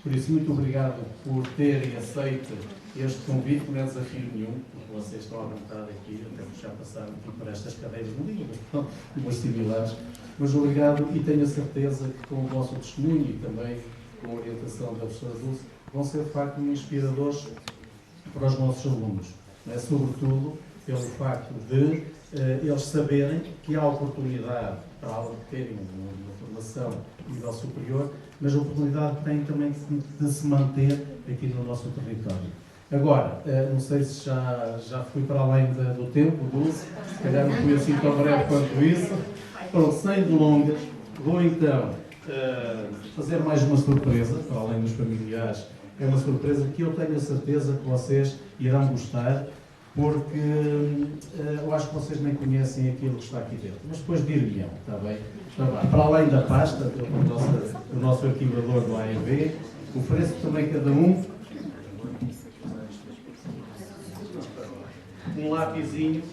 Por isso, muito obrigado por terem aceito este convite, não é desafio nenhum, porque vocês estão à vontade aqui, até porque já passaram aqui por estas cadeiras no dia, umas similares. Mas obrigado e tenho a certeza que com o vosso testemunho e também com a orientação da professora Dulce, vão ser de facto inspiradores para os nossos alunos, né? Sobretudo pelo facto de eles saberem que há oportunidade, para além de terem uma formação a nível superior, mas a oportunidade têm também de se manter aqui no nosso território. Agora, não sei se já fui para além do tempo, Dulce, se calhar não fui assim tão breve quanto isso. Pronto, sem delongas, vou então fazer mais uma surpresa, para além dos familiares. É uma surpresa que eu tenho a certeza que vocês irão gostar, porque eu acho que vocês nem conhecem aquilo que está aqui dentro. Mas depois dir-me-ão, está bem? Para além da pasta, do nosso arquivador do AEB, ofereço também cada um um lapisinho,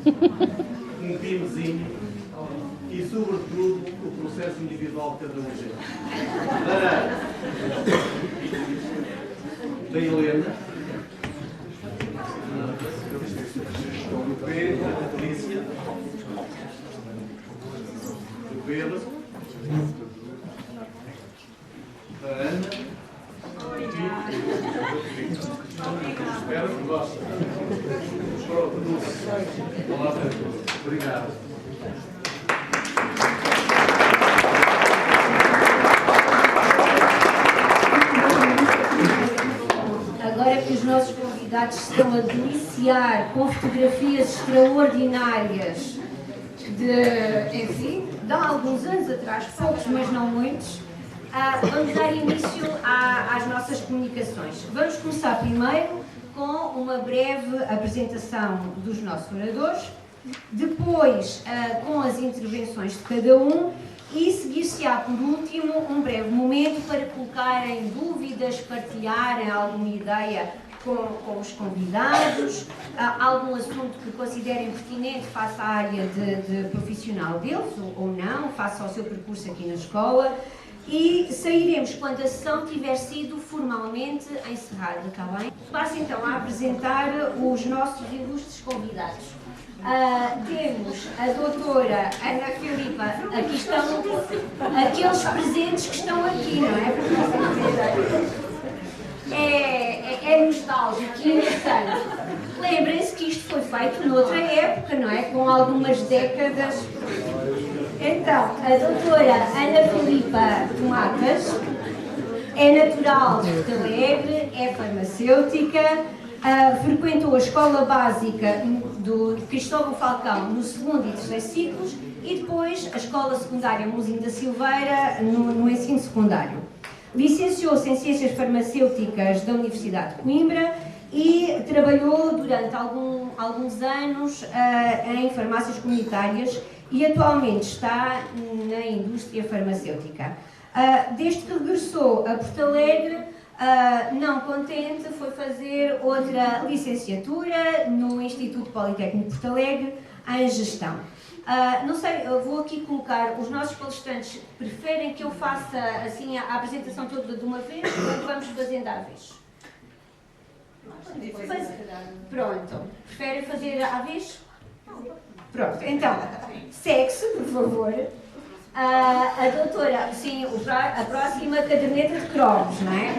um pinozinho e, sobretudo, o processo individual de cada um deles. Da Helena, do Pedro, da Patrícia, do Pedro, da Ana e do Victor. Espero que gostem. Pronto, olá a todos. Obrigado. Agora que os nossos convidados estão a deliciar com fotografias extraordinárias enfim, de há alguns anos atrás, poucos, mas não muitos, vamos dar início às nossas comunicações. Vamos começar primeiro com uma breve apresentação dos nossos oradores, depois com as intervenções de cada um e seguir-se-á por último um breve momento para colocarem dúvidas, partilharem alguma ideia com os convidados, algum assunto que considerem pertinente face à área de profissional deles ou não, face ao seu percurso aqui na escola. E sairemos quando a sessão tiver sido formalmente encerrada, está bem? Passo então a apresentar os nossos ilustres convidados. Temos a doutora Ana Filipa, aqui estão aqueles presentes que estão aqui, não é? É nostálgico e interessante. Lembrem-se que isto foi feito noutra época, não é? Com algumas décadas. Então, a doutora Ana Filipa Tomacas é natural de Porto Alegre, é farmacêutica, frequentou a escola básica do Cristóvão Falcão no segundo e terceiro ciclos e depois a escola secundária Mouzinho da Silveira no ensino secundário. Licenciou-se em Ciências Farmacêuticas da Universidade de Coimbra e trabalhou durante alguns anos em farmácias comunitárias e atualmente está na indústria farmacêutica. Desde que regressou a Porto Alegre, não contente, foi fazer outra licenciatura no Instituto Politécnico de Porto Alegre em Gestão. Não sei, eu vou aqui colocar, os nossos palestrantes preferem que eu faça assim a apresentação toda de uma vez ou vamos fazendo à vez? Pronto, preferem fazer à vez? Pronto, então, segue-se, por favor. A doutora, sim, a próxima caderneta de cromos, não é?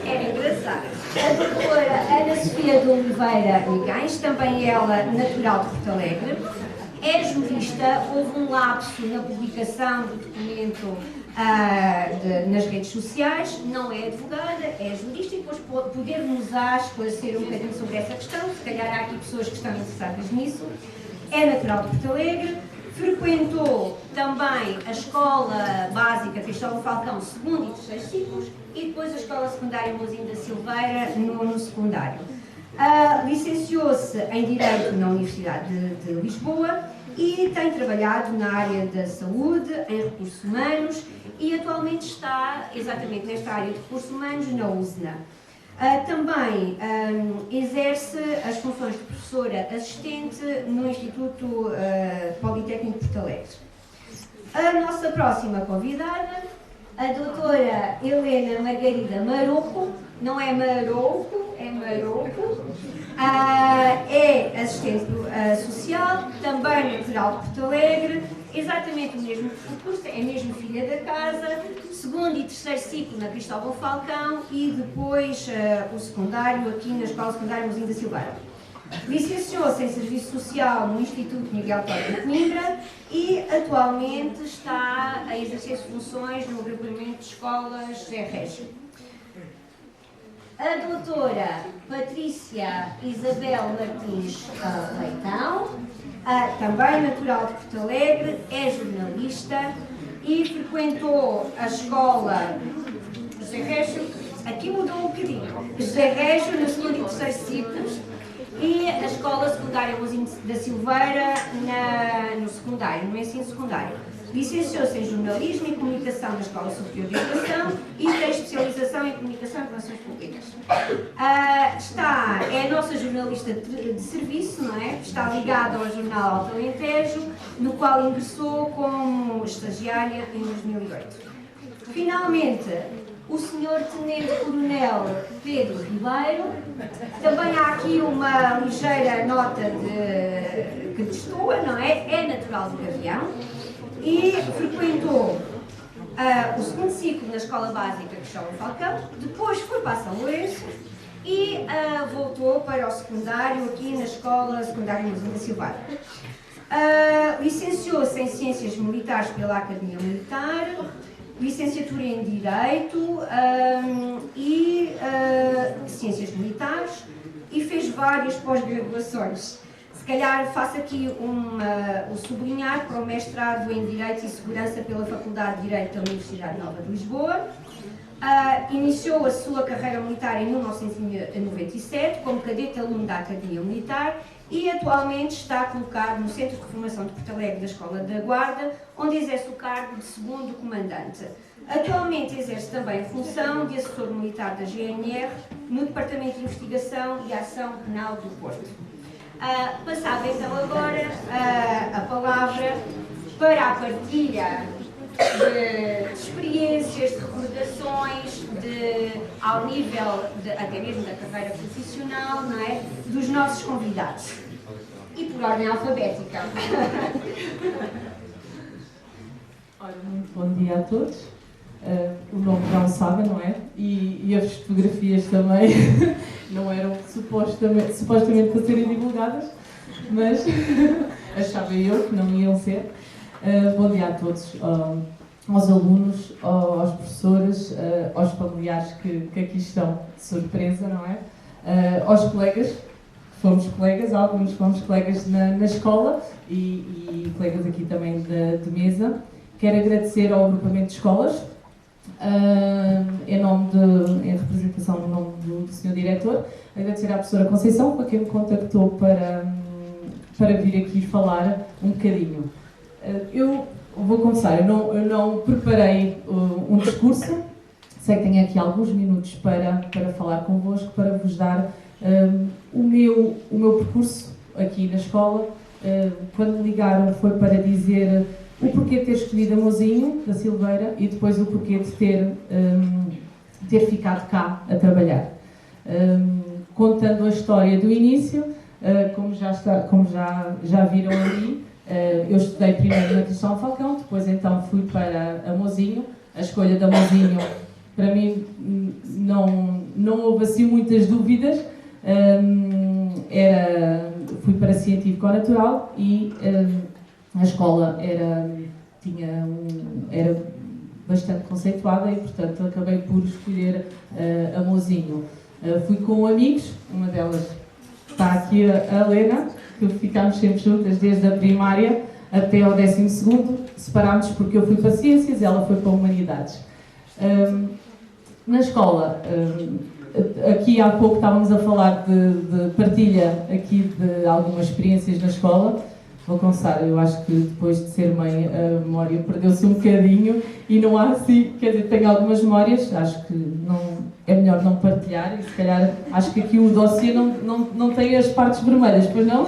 Era engraçado. A doutora Ana Sofia de Oliveira Miguens, também ela natural de Porto Alegre, é jurista, houve um lapso na publicação do documento nas redes sociais, não é advogada, é jurista e depois poder-nos esclarecer um bocadinho sobre essa questão, se calhar há aqui pessoas que estão interessadas nisso. É natural de Porto Alegre, frequentou também a escola básica Cristóvão Falcão, segundo e terceiro ciclos, e depois a escola secundária Mouzinho da Silveira no secundário. Licenciou-se em Direito na Universidade de Lisboa e tem trabalhado na área da saúde, em recursos humanos e atualmente está exatamente nesta área de recursos humanos na USNA. Também exerce as funções de professora assistente no Instituto Politécnico de Porto Alegre. A nossa próxima convidada a doutora Helena Margarida Maroco, não é Maroco, é Maroco, é assistente social, também natural de Porto Alegre, exatamente o mesmo percurso, é mesmo filha da casa, segundo e terceiro ciclo na Cristóvão Falcão e depois o secundário aqui na Escola Secundária Mozinho da Silveira. Licenciou-se em Serviço Social no Instituto Miguel Torre de Coimbra e atualmente está a exercer funções no agrupamento de escolas José Régio. A doutora Patrícia Isabel Martins Leitão, também natural de Porto Alegre, é jornalista e frequentou a escola José Régio, aqui mudou um bocadinho, José Régio no segundo e terceiro ciclos, e a Escola Secundária Mozinho da Silveira no secundário, no ensino secundário. Licenciou-se em Jornalismo e Comunicação na Escola Superior de Educação e tem especialização em Comunicação e Relações Públicas. É a nossa jornalista de serviço, não é? Está ligada ao jornal Alto Alentejo, no qual ingressou como estagiária em 2008. Finalmente, o Sr. Tenente Coronel Pedro Ribeiro. Também há aqui uma ligeira nota que destoa, não é? É natural de Gavião e frequentou o segundo ciclo na Escola Básica Cristóvão Falcão, depois foi para São Lourenço e voltou para o secundário aqui na Escola Secundária Mozinho da Silveira. Licenciou-se em Ciências Militares pela Academia Militar, licenciatura em Direito e Ciências Militares e fez várias pós-graduações. Se calhar faço aqui o sublinhar para o mestrado em Direito e Segurança pela Faculdade de Direito da Universidade Nova de Lisboa. Iniciou a sua carreira militar em 1997 como cadete aluno da Academia Militar e atualmente está colocado no Centro de Formação de Porto Alegre da Escola da Guarda, onde exerce o cargo de segundo comandante. Atualmente exerce também a função de assessor militar da GNR no Departamento de Investigação e Ação Penal do Porto. Passava então agora a palavra para a partilha de experiências, de recordações, ao nível até mesmo da carreira profissional, não é? Dos nossos convidados. E por ordem alfabética. Ora, muito bom dia a todos. O nome já o sabem, não é? E as fotografias também não eram supostamente para serem divulgadas, mas achava eu que não iam ser. Bom dia a todos, aos alunos, aos professores, aos familiares que aqui estão de surpresa, não é? Aos colegas, fomos colegas, alguns fomos colegas na escola e colegas aqui também de mesa. Quero agradecer ao agrupamento de escolas, em representação no nome do Sr. Diretor, agradecer à professora Conceição, para quem me contactou para vir aqui falar um bocadinho. Eu vou confessar, eu não preparei um discurso, sei que tenho aqui alguns minutos para falar convosco, para vos dar o meu percurso aqui na escola. Quando me ligaram foi para dizer o porquê de ter escolhido a Mozinho da Silveira e depois o porquê de ter ficado cá a trabalhar. Contando a história do início, como já viram ali, eu estudei primeiro na Cristóvão Falcão, depois então fui para a Mozinho. A escolha da Mozinho, para mim, não houve assim muitas dúvidas. Fui para Científico-Natural e a escola era bastante conceituada e, portanto, acabei por escolher a Mozinho. Fui com amigos, uma delas está aqui, a Helena, que ficámos sempre juntas desde a primária até ao 12º. Separámos porque eu fui para Ciências e ela foi para Humanidades. Na escola, aqui há pouco estávamos a falar de partilha aqui de algumas experiências na escola. Vou confessar, eu acho que depois de ser mãe a memória perdeu-se um bocadinho e não há assim, quer dizer, tenho algumas memórias, acho que é melhor não partilhar e se calhar acho que aqui o dossiê não tem as partes vermelhas, pois não?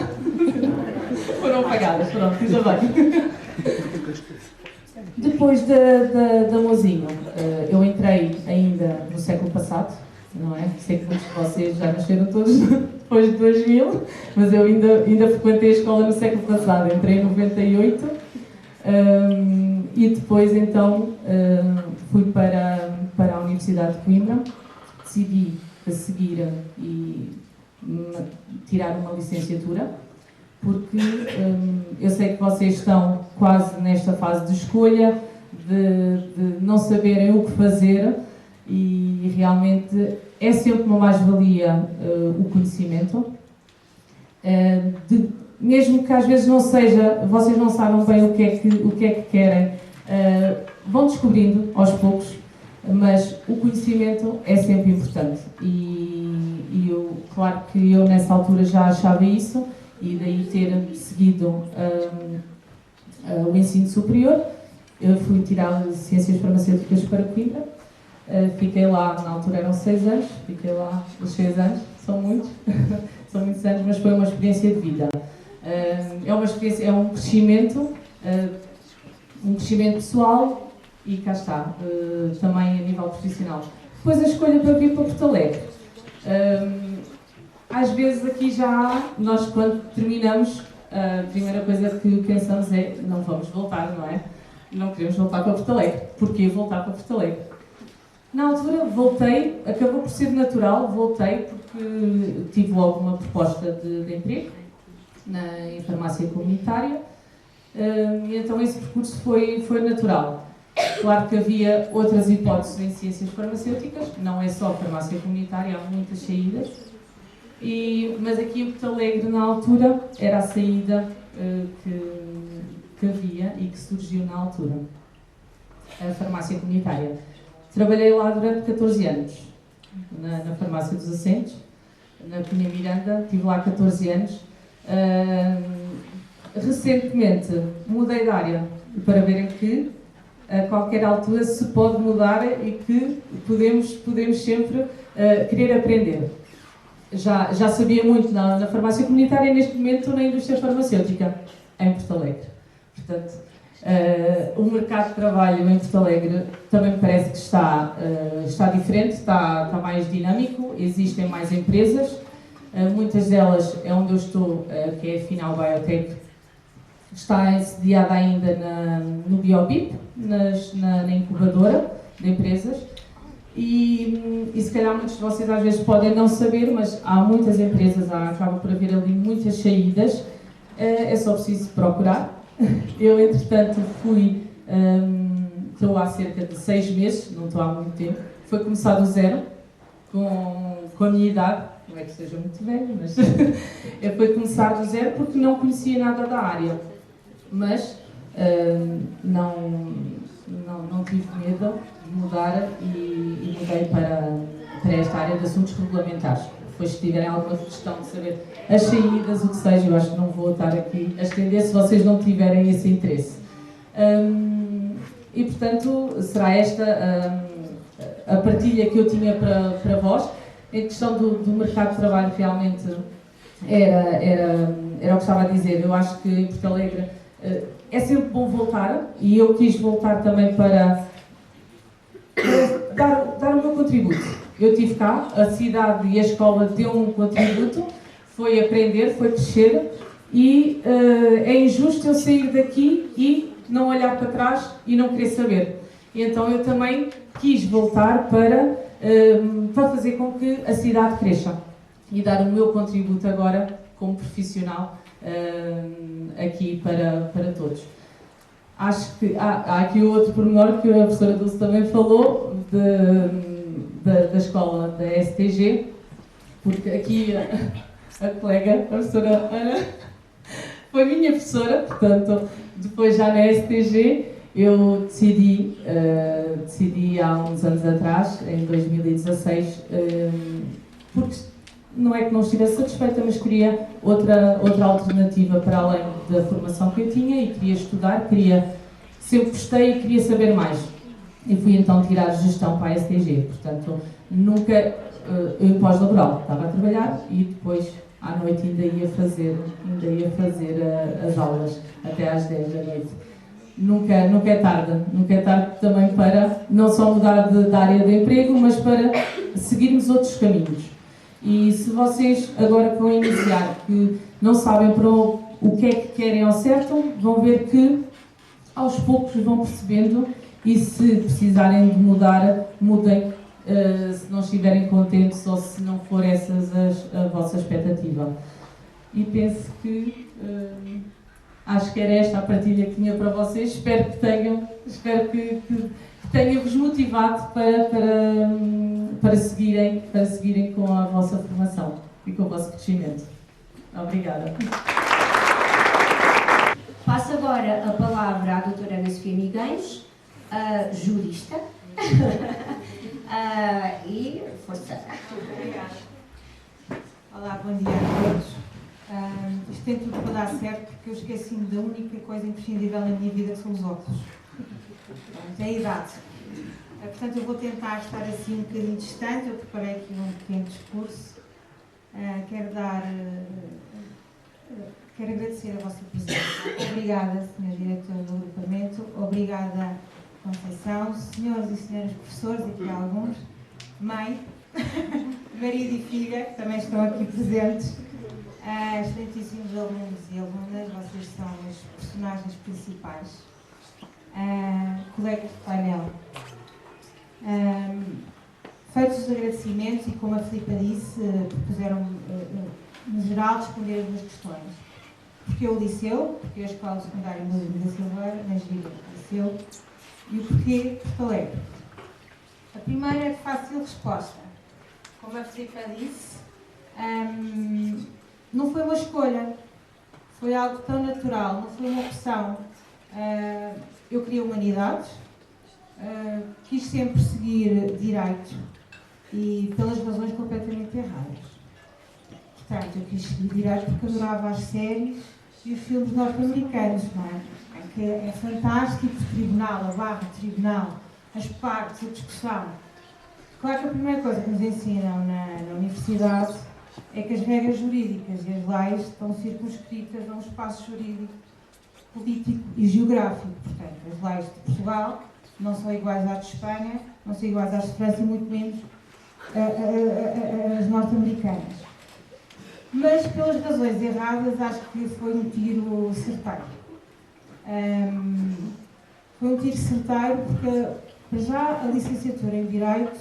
Foram apagadas, pronto, ainda bem. Depois da Mozinho, eu entrei ainda no século passado, não é? Sei que muitos de vocês já nasceram todos depois de 2000, mas eu ainda frequentei a escola no século passado, entrei em 98 e depois então fui para a Universidade de Coimbra, decidi a seguir e tirar uma licenciatura, porque eu sei que vocês estão quase nesta fase de escolha, de não saberem o que fazer, e realmente é sempre uma mais-valia o conhecimento. Mesmo que às vezes não seja, vocês não sabem bem o que é que querem, vão descobrindo aos poucos, mas o conhecimento é sempre importante. Claro que eu nessa altura já achava isso, e daí ter seguido o ensino superior. Eu fui tirar Ciências Farmacêuticas para Coimbra, fiquei lá, na altura eram 6 anos, fiquei lá os 6 anos, são muitos, são muitos anos, mas foi uma experiência de vida. É uma experiência, é um crescimento pessoal e cá está, também a nível profissional. Depois a escolha para vir para Porto Alegre. Às vezes aqui nós quando terminamos, a primeira coisa que pensamos é não vamos voltar, não é? Não queremos voltar para Porto Alegre. Porquê voltar para Porto Alegre? Na altura voltei, acabou por ser natural, voltei porque tive logo uma proposta de emprego em farmácia comunitária, e então esse percurso foi natural. Claro que havia outras hipóteses em ciências farmacêuticas, não é só farmácia comunitária, há muitas saídas. Mas aqui em Porto Alegre, na altura, era a saída que havia e que surgiu na altura, a farmácia comunitária. Trabalhei lá durante 14 anos, na farmácia dos Assentos, na Cunha Miranda, estive lá 14 anos. Recentemente mudei de área para verem que a qualquer altura se pode mudar e que podemos sempre querer aprender. Já sabia muito na farmácia comunitária e neste momento estou na indústria farmacêutica em Porto Alegre. Portanto, o mercado de trabalho em Porto Alegre também me parece que está diferente, está mais dinâmico, existem mais empresas, muitas delas é onde eu estou, que é a Final Biotech, está sediada ainda no Biobip, na incubadora de empresas. E se calhar muitos de vocês às vezes podem não saber, mas há muitas empresas, acaba por haver ali muitas saídas, é só preciso procurar. Eu, entretanto, estou há cerca de 6 meses, não estou há muito tempo, foi começar do zero, com a minha idade, não é que seja muito velho, mas foi começar do zero porque não conhecia nada da área, mas não tive medo de mudar e mudei para esta área de assuntos regulamentares. Depois, se tiverem alguma questão de saber as saídas, o que seja, eu acho que não vou estar aqui a estender se vocês não tiverem esse interesse. E, portanto, será esta a partilha que eu tinha para vós. Em questão do mercado de trabalho, realmente era o que estava a dizer. Eu acho que em Porto Alegre é sempre bom voltar, e eu quis voltar também para dar o meu contributo. Eu estive cá, a cidade e a escola deu-me um contributo, foi aprender, foi crescer, e é injusto eu sair daqui e não olhar para trás e não querer saber. E então eu também quis voltar para fazer com que a cidade cresça e dar o meu contributo agora como profissional aqui para todos. Acho que há aqui outro pormenor que a professora Dulce também falou da escola da STG, porque aqui a colega, a professora Ana, foi minha professora, portanto, depois já na STG eu decidi há uns anos atrás, em 2016, porque não é que não estivesse satisfeita, mas queria outra alternativa para além da formação que eu tinha, e queria estudar, sempre gostei e queria saber mais. E fui então tirar gestão para a STG, portanto, nunca, eu pós-laboral, estava a trabalhar e depois à noite ainda ia fazer as aulas, até às 10 da noite. nunca é tarde. Nunca é tarde também para não só mudar de área de emprego, mas para seguirmos outros caminhos. E se vocês agora que vão iniciar, que não sabem para o que é que querem ao certo, vão ver que aos poucos vão percebendo e se precisarem de mudar, mudem, se não estiverem contentes ou se não for essas a vossa expectativa. E penso que acho que era esta a partilha que tinha para vocês. Espero que tenha-vos motivado para seguirem com a vossa formação e com o vosso crescimento. Obrigada. Passo agora a palavra à doutora Ana Sofia Miguens, jurista. E força. Obrigada. Olá, bom dia a todos. Isto tem tudo para dar certo, porque eu esqueci-me da única coisa imprescindível na minha vida, que são os óculos. É a idade. Portanto, eu vou tentar estar assim um bocadinho distante. Eu preparei aqui um pequeno discurso. Quero agradecer a vossa presença. Obrigada, Sr. Diretor do Agrupamento. Obrigada, Conceição. Senhores e senhoras professores, aqui há alguns. Mãe, marido e filha, que também estão aqui presentes. Excelentíssimos alunos e alunas, vocês são os personagens principais. Colegas de painel. Feitos os agradecimentos e, como a Filipa disse, propuseram, no geral, responder as duas questões. Porquê o Liceu? Porquê a Escola Secundária Música da Silveira, na Gira do Liceu? E o porquê Porto Alegre? A primeira é de fácil resposta. Como a Filipa disse, não foi uma escolha, foi algo tão natural, não foi uma opção. Eu queria humanidades, quis sempre seguir direito e pelas razões completamente erradas. Portanto, eu quis seguir direito porque adorava as séries e os filmes norte-americanos, não é? Que é fantástico, o tribunal, a barra de tribunal, as partes, a discussão. Claro que a primeira coisa que nos ensinam na universidade é que as regras jurídicas e as leis estão circunscritas a um espaço jurídico, político e geográfico. Portanto, as leis de Portugal não são iguais às de Espanha, não são iguais às de França e muito menos as norte-americanas. Mas, pelas razões erradas, acho que foi um tiro certeiro. Foi um tiro certeiro porque, para já, a licenciatura em Direito,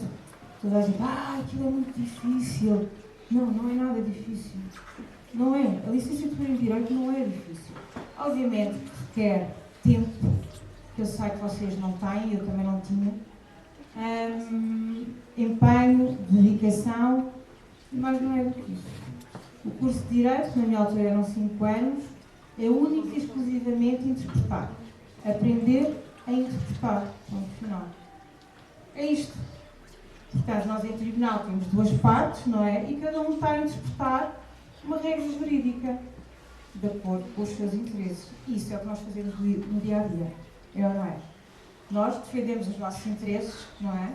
toda a gente, aquilo é muito difícil. Não, não é nada difícil. Não é. A licenciatura em Direito não é difícil. Obviamente que requer tempo, que eu sei que vocês não têm, eu também não tinha. Empenho, dedicação, mas não é do que isso. O curso de Direito, na minha altura eram 5 anos, é único e exclusivamente interpretar. Aprender a interpretar. Ponto final. É isto. Portanto, nós em tribunal temos duas partes, não é? E cada um está a interpretar uma regra jurídica de acordo com os seus interesses. Isso é o que nós fazemos no dia a dia. É ou não é? Nós defendemos os nossos interesses, não é?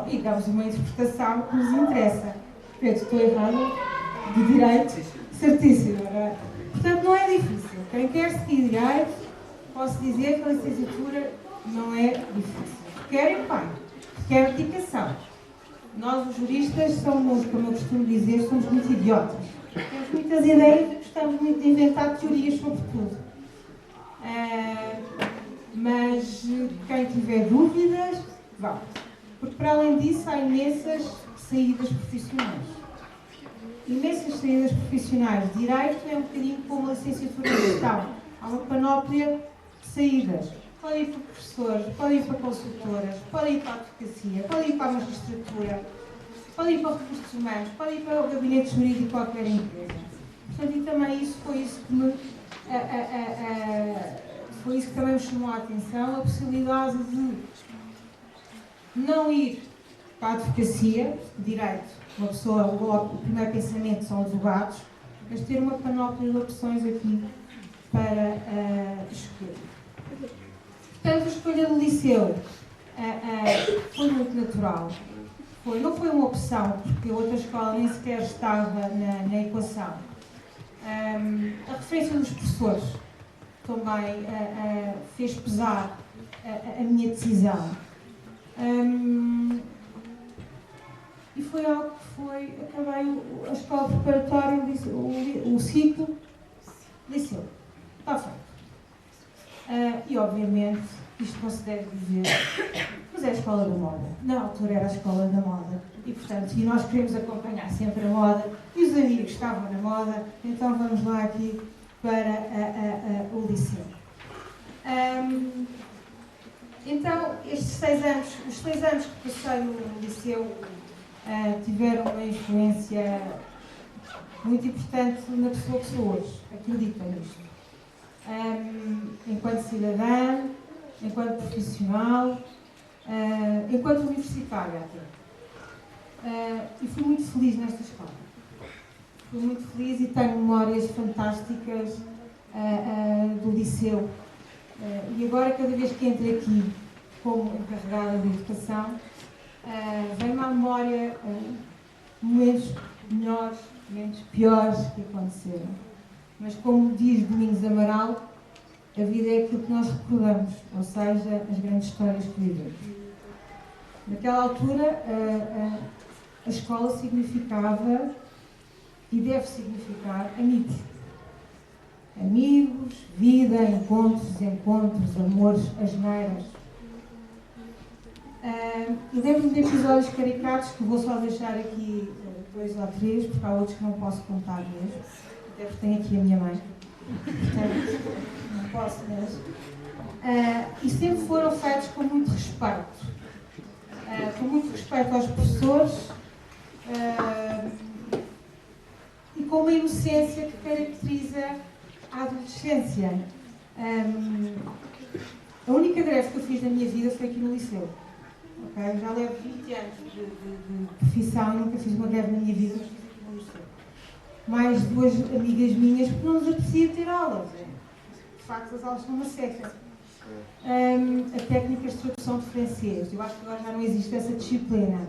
E damos uma interpretação que nos interessa. Pedro, estou errada? De direito? Certíssimo, não é? Portanto, não é difícil. Quem quer seguir direito, posso dizer que a licenciatura não é difícil. Requer empenho, requer dedicação. Nós, os juristas, somos, como eu costumo dizer, somos muito idiotas. Temos muitas ideias e gostamos muito de inventar teorias sobre tudo. Mas quem tiver dúvidas, vá. Porque, para além disso, há imensas saídas profissionais. Imensas saídas profissionais. Direito é um bocadinho como a licenciatura de gestão. Há uma panóplia de saídas. Pode ir para professores, pode ir para consultoras, pode ir para a advocacia, pode ir para a magistratura, pode ir para recursos humanos, pode ir para o gabinete jurídico de qualquer empresa. Portanto, e também isso foi isso que foi isso que também me chamou a atenção, a possibilidade de não ir para a advocacia, direito, uma pessoa, o primeiro pensamento são advogados, mas ter uma panóplia de opções aqui para escolher. Portanto, a escolha do liceu foi muito natural. Não foi uma opção, porque a outra escola nem sequer estava na equação. A referência dos professores. também fez pesar a minha decisão. E foi algo que foi, acabei a escola preparatória, o ciclo, liceu. Está feito. E obviamente, isto não se deve dizer, mas é a escola da moda. Na altura era a escola da moda. E portanto, e nós queremos acompanhar sempre a moda, e os amigos estavam na moda, então vamos lá aqui para o liceu. Então, estes 6 anos, os 6 anos que passei no liceu tiveram uma influência muito importante na pessoa que sou hoje. Acredito nisto. Enquanto cidadã, enquanto profissional, enquanto universitária até. E fui muito feliz nesta escola. Fui muito feliz e tenho memórias fantásticas do liceu. E agora, cada vez que entro aqui como encarregada de educação, vem-me à memória momentos melhores, momentos piores que aconteceram. Mas como diz Domingos Amaral, a vida é aquilo que nós recordamos, ou seja, as grandes histórias que vivemos. Naquela altura, a escola significava e deve significar amigos. Amigos, vida, encontros, amores, asneiras. Eu lembro-me de episódios caricatos que vou só deixar aqui 2 ou 3, porque há outros que não posso contar mesmo. Até porque tenho aqui a minha mãe. Portanto, não posso mesmo. E sempre foram feitos com muito respeito. Com muito respeito aos professores e com uma inocência que caracteriza a adolescência. A única greve que eu fiz na minha vida foi aqui no liceu. Okay? Já levo 20 anos de profissão e nunca fiz uma greve na minha vida, mas fiz aqui no liceu. Mais 2 amigas minhas que não nos apetecia ter aulas. De facto, as aulas são uma seca. A técnicas de tradução de francês. Eu acho que agora já não existe essa disciplina.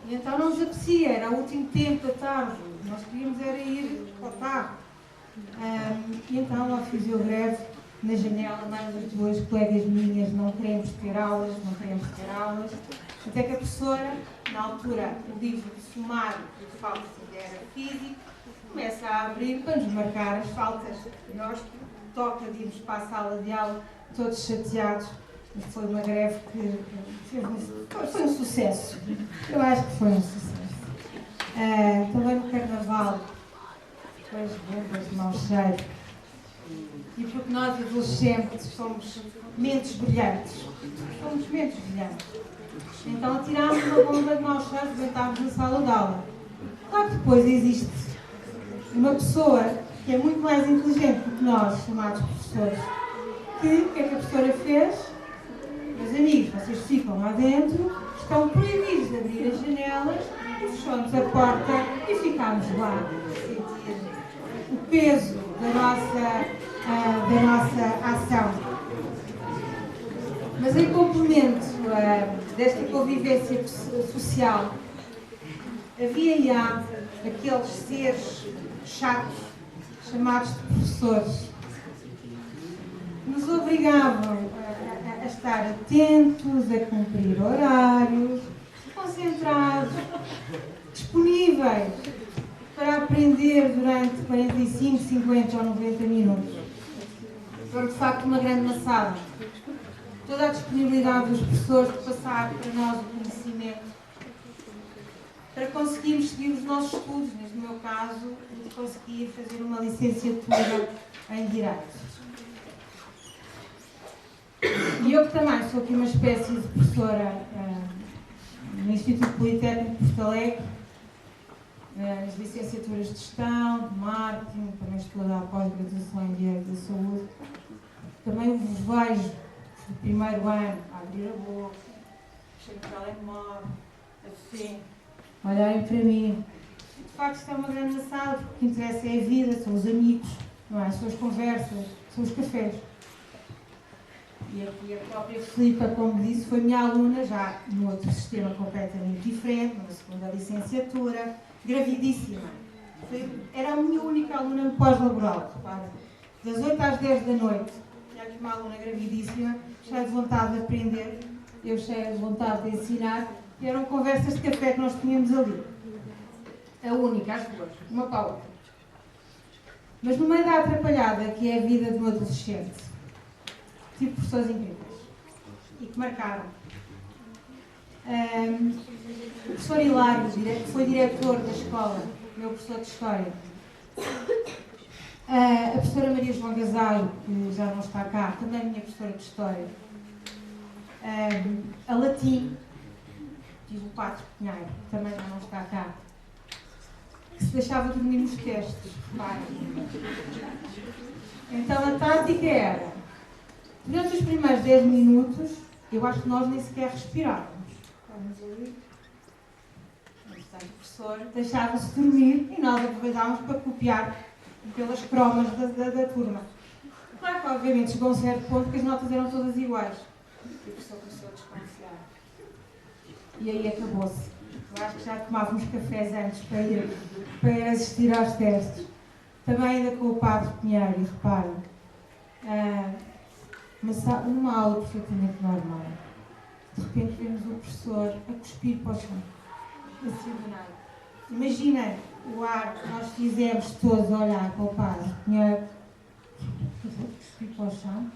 E então não nos apetecia, era o último tempo da tarde. Nós queríamos era ir para o carro. E então lá fiz eu greve na janela, mais as 2 colegas minhas, não queremos ter aulas, até que a professora, na altura, o livro de sumário de faltas era físico, começa a abrir para nos marcar as faltas. Nós toca de irmos para a sala de aula, todos chateados, mas foi uma greve que foi um sucesso. Eu acho que foi um sucesso. Também no Carnaval, depois bombas de mau cheiro. E porque nós, adolescentes, somos mentes brilhantes. Então tirámos uma bomba de mau cheiro e rebentávamos na sala de aula. Claro que depois existe uma pessoa que é muito mais inteligente do que nós, chamados professores, que o que é que a professora fez? Meus amigos, vocês ficam lá dentro, estão proibidos de abrir as janelas, e fechou-nos a porta e ficámos lá a sentir o peso da nossa ação. Mas em complemento desta convivência social, havia já aqueles seres chatos, chamados de professores, que nos obrigavam a estar atentos, a cumprir horários, concentrados, disponíveis para aprender durante 45, 50 ou 90 minutos. Foi de facto uma grande maçada. Toda a disponibilidade dos professores de passar para nós o conhecimento, para conseguirmos seguir os nossos estudos. No meu caso, eu consegui fazer uma licenciatura em Direito. E eu que também sou aqui uma espécie de professora no Instituto Politécnico de Porto Alegre, nas licenciaturas de Gestão, de Marketing, também estou a dar pós-graduação em Direito da Saúde. Também vos vejo no primeiro ano a abrir a boca, mexer no telemóvel, assim, olharem para mim. De facto, isto é uma grande maçada, porque o que interessa é a vida, são os amigos, não é? São as conversas, são os cafés. E aqui a própria Filipa, como disse, foi minha aluna, já no outro sistema completamente diferente, na segunda licenciatura, gravidíssima. Era a minha única aluna no pós-laboral, repara. das 8 às 10 da noite. Tinha aqui uma aluna gravidíssima, cheia de vontade de aprender, eu cheia de vontade de ensinar, e eram conversas de café que nós tínhamos ali. A única, as duas, uma para a outra. Mas no meio da atrapalhada que é a vida de um adolescente, tive professores incríveis e que marcaram. O professor Hilário, que foi diretor da escola, meu professor de História. A professora Maria João Gazaio, que já não está cá, também minha professora de História. A Latim, tive o Padre Pinheiro, que também já não está cá, que se deixava dormir nos testes. Então a tática era, durante os primeiros 10 minutos, eu acho que nós nem sequer respirávamos. Estávamos ali. O professor deixava-se dormir e nós aproveitávamos para copiar pelas cromas da turma. Claro que, obviamente, chegou a um certo ponto que as notas eram todas iguais. E o professor começou a desconfiar. E aí acabou-se. Eu acho que já tomávamos cafés antes para ir assistir aos testes. Também ainda com o Padre Pinheiro, e reparem, numa aula perfeitamente normal, de repente vemos o professor a cuspir para o chão. Assim do nada. Imaginem o ar que nós fizemos todos a olhar para o Padre Pinheiro, cuspir para o chão,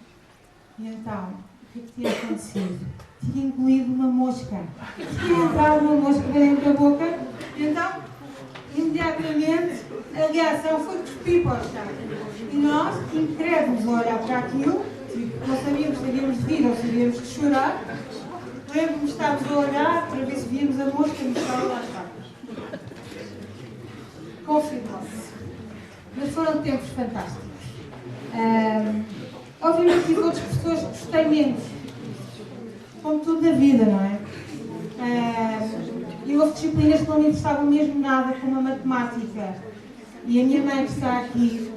e então, o que é que tinha acontecido? Tinha engolido uma mosca. Tinha entrado uma mosca dentro da boca, e então, imediatamente, a reação foi cuspir para o chão. E nós, incrédulos a olhar para aquilo, não sabíamos se havíamos de rir ou se havíamos de chorar, lembro-me de estarmos a olhar para ver se víamos a mosca no chão, lá está. Confirmou-se. Mas foram tempos fantásticos. Obviamente tive outras pessoas que gostei menos. Como tudo na vida, não é? E houve disciplinas que não me interessavam mesmo nada, como a matemática. E a minha mãe, que está aqui,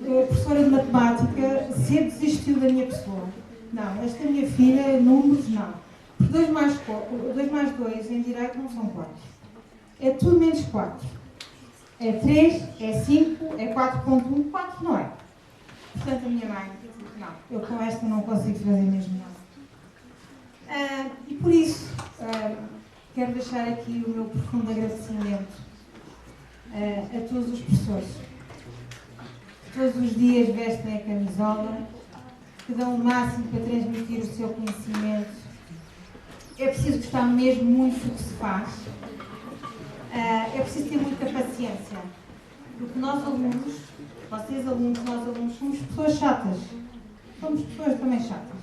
professora de matemática, sempre desistiu da minha pessoa. Não, esta minha filha, números, não. Porque 2 mais 2 em direito não são 4. É tudo menos 4. É 3, é 5, é 4.1, 4 não é. Portanto, a minha mãe, não, eu com esta não consigo fazer mesmo nada. E por isso, quero deixar aqui o meu profundo agradecimento a todos os professores. Que todos os dias vestem a camisola, que dão o máximo para transmitir o seu conhecimento. É preciso gostar mesmo muito do que se faz. É preciso ter muita paciência. Porque nós alunos, vocês alunos, nós alunos, somos pessoas chatas. Somos pessoas também chatas.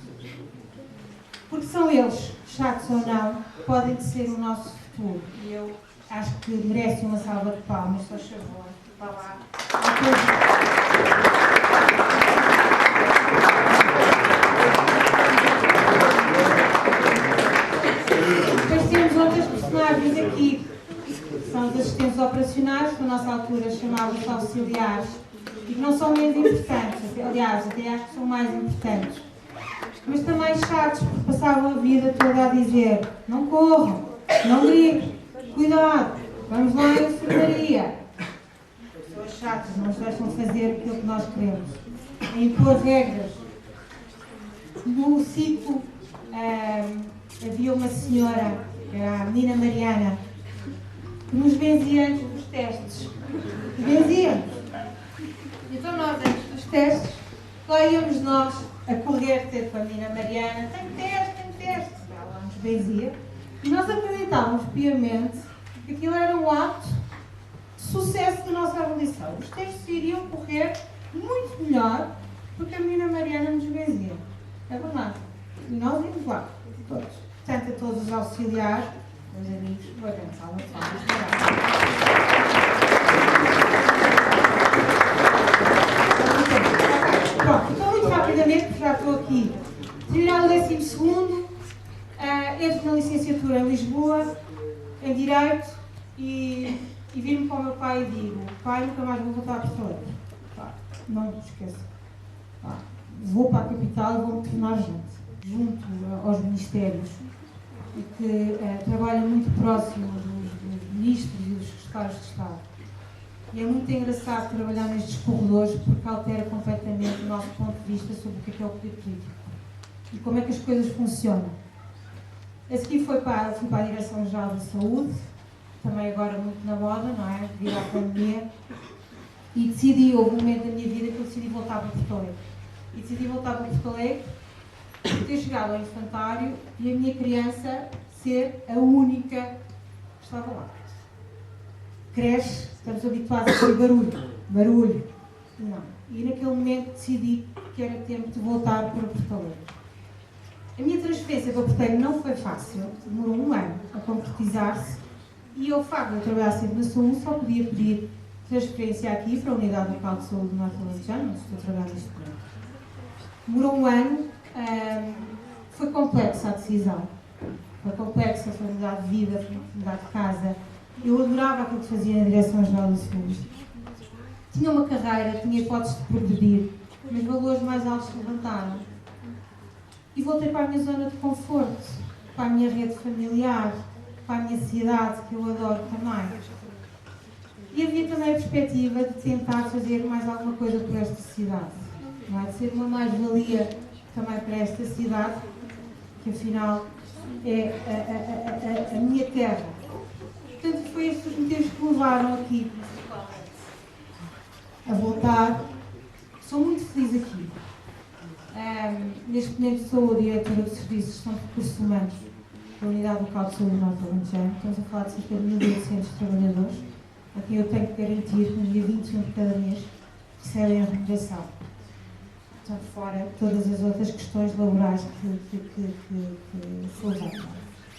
Porque são eles, chatos ou não, podem ser o nosso futuro. E eu acho que merecem uma salva de palmas, só favor. Vá lá. Depois temos outras personagens aqui, que são os assistentes operacionais, que na nossa altura chamavam-se auxiliares, e que não são menos importantes, aliás, até acho que são mais importantes. Mas também chatos, porque passavam a vida toda a dizer: não corram, não gritem, cuidado, vamos lá à enfermaria. Pessoas chatas, não nos deixam fazer aquilo que nós queremos, a impor regras. No ciclo havia uma senhora, que era a menina Mariana, que nos benzia antes dos testes. Benzia-nos. Então nós, antes dos testes, lá íamos nós a correr ter com a menina Mariana: tem teste. Ela nos benzia. E nós acreditávamos piamente que aquilo era um ato de sucesso da nossa avaliação. Os testes iriam correr muito melhor porque a menina Mariana nos benzia. É verdade. E nós íamos lá, todos. Portanto, a todos os auxiliares, meus amigos, vou avançar uma salva. Pronto, então muito rapidamente, porque já estou aqui. Terminar o 12º, entro na licenciatura em Lisboa, em Direito, e viro-me para o meu pai e digo: pai, nunca mais vou voltar a Porto. Não me esqueça. Vou para a capital e vou-me tornar junto aos ministérios, e que trabalham muito próximo dos ministros e dos secretários de Estado. E é muito engraçado trabalhar nestes corredores, porque altera completamente o nosso ponto de vista sobre o que é o poder político e como é que as coisas funcionam. A seguir fui para a Direção-Geral da Saúde, também agora muito na moda, não é? Devido à pandemia, e houve um momento da minha vida que eu decidi voltar para Porto Alegre. E decidi voltar para Porto Alegre por ter chegado ao infantário e a minha criança ser a única que estava lá. Cresce, estamos habituados a ter barulho. Não. E naquele momento decidi que era tempo de voltar para Porto Alegre. A minha transferência para Porto Alegre não foi fácil, demorou um ano a concretizar-se e eu, facto de eu trabalhar sempre na saúde, só podia pedir transferência aqui para a Unidade Local de Saúde do Norte Alentejano, onde estou a trabalhar neste momento. Demorou um ano, foi complexa a decisão. Foi complexa, foi mudar de vida, foi mudar de casa. Eu adorava aquilo que fazia na Direção-Geral da Saúde. Tinha uma carreira, tinha hipóteses de progredir, mas valores mais altos se levantaram. E voltei para a minha zona de conforto, para a minha rede familiar, para a minha cidade, que eu adoro também. E havia também a perspectiva de tentar fazer mais alguma coisa por esta cidade, não é? De ser uma mais-valia também para esta cidade, que afinal é a minha terra. Portanto, foi estes os motivos que me levaram aqui, a voltar. Sou muito feliz aqui. Neste momento sou a diretora de Serviços de Gestão de Recursos Humanos da Unidade Local de Saúde do Norte Alentejano. Estamos a falar de cerca de 1.800 trabalhadores, a quem eu tenho que garantir que no dia 21 de cada mês recebem a remuneração. Portanto, fora todas as outras questões laborais que se levantam.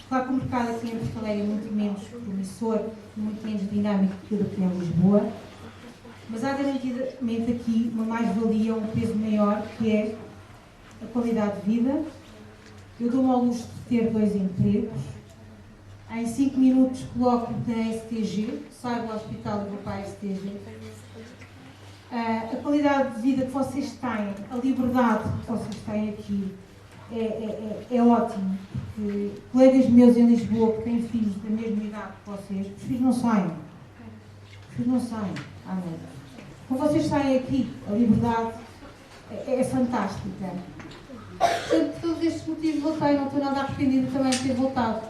Claro que o mercado aqui em Porto Alegre é muito menos promissor, muito menos dinâmico que o que é em Lisboa, mas há garantidamente aqui uma mais-valia, um peso maior, que é a qualidade de vida. Eu dou-me ao luxo de ter 2 empregos. Em 5 minutos coloco-me na STG, saio do hospital e vou para a STG. A qualidade de vida que vocês têm, a liberdade que vocês têm aqui é ótimo. Porque colegas meus em Lisboa que têm filhos da mesma idade que vocês, os filhos não saem. Os filhos não saem à noite. Como vocês saem aqui, a liberdade é fantástica. Portanto, por todos estes motivos voltei, não estou nada arrependida também de ter voltado.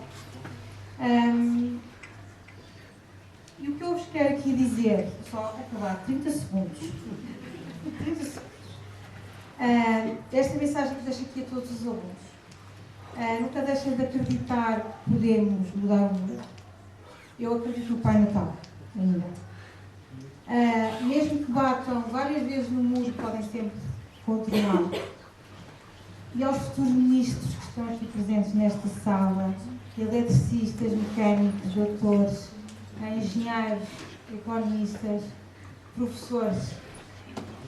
E o que eu vos quero aqui dizer, só acabar, 30 segundos. 30 segundos. Esta mensagem que deixo aqui a todos os alunos. Nunca deixem de acreditar que podemos mudar o mundo. Eu acredito no Pai Natal, ainda. Mesmo que batam várias vezes no muro, podem sempre continuar. E aos futuros ministros que estão aqui presentes nesta sala, eletricistas, mecânicos, doutores, engenheiros, economistas, professores,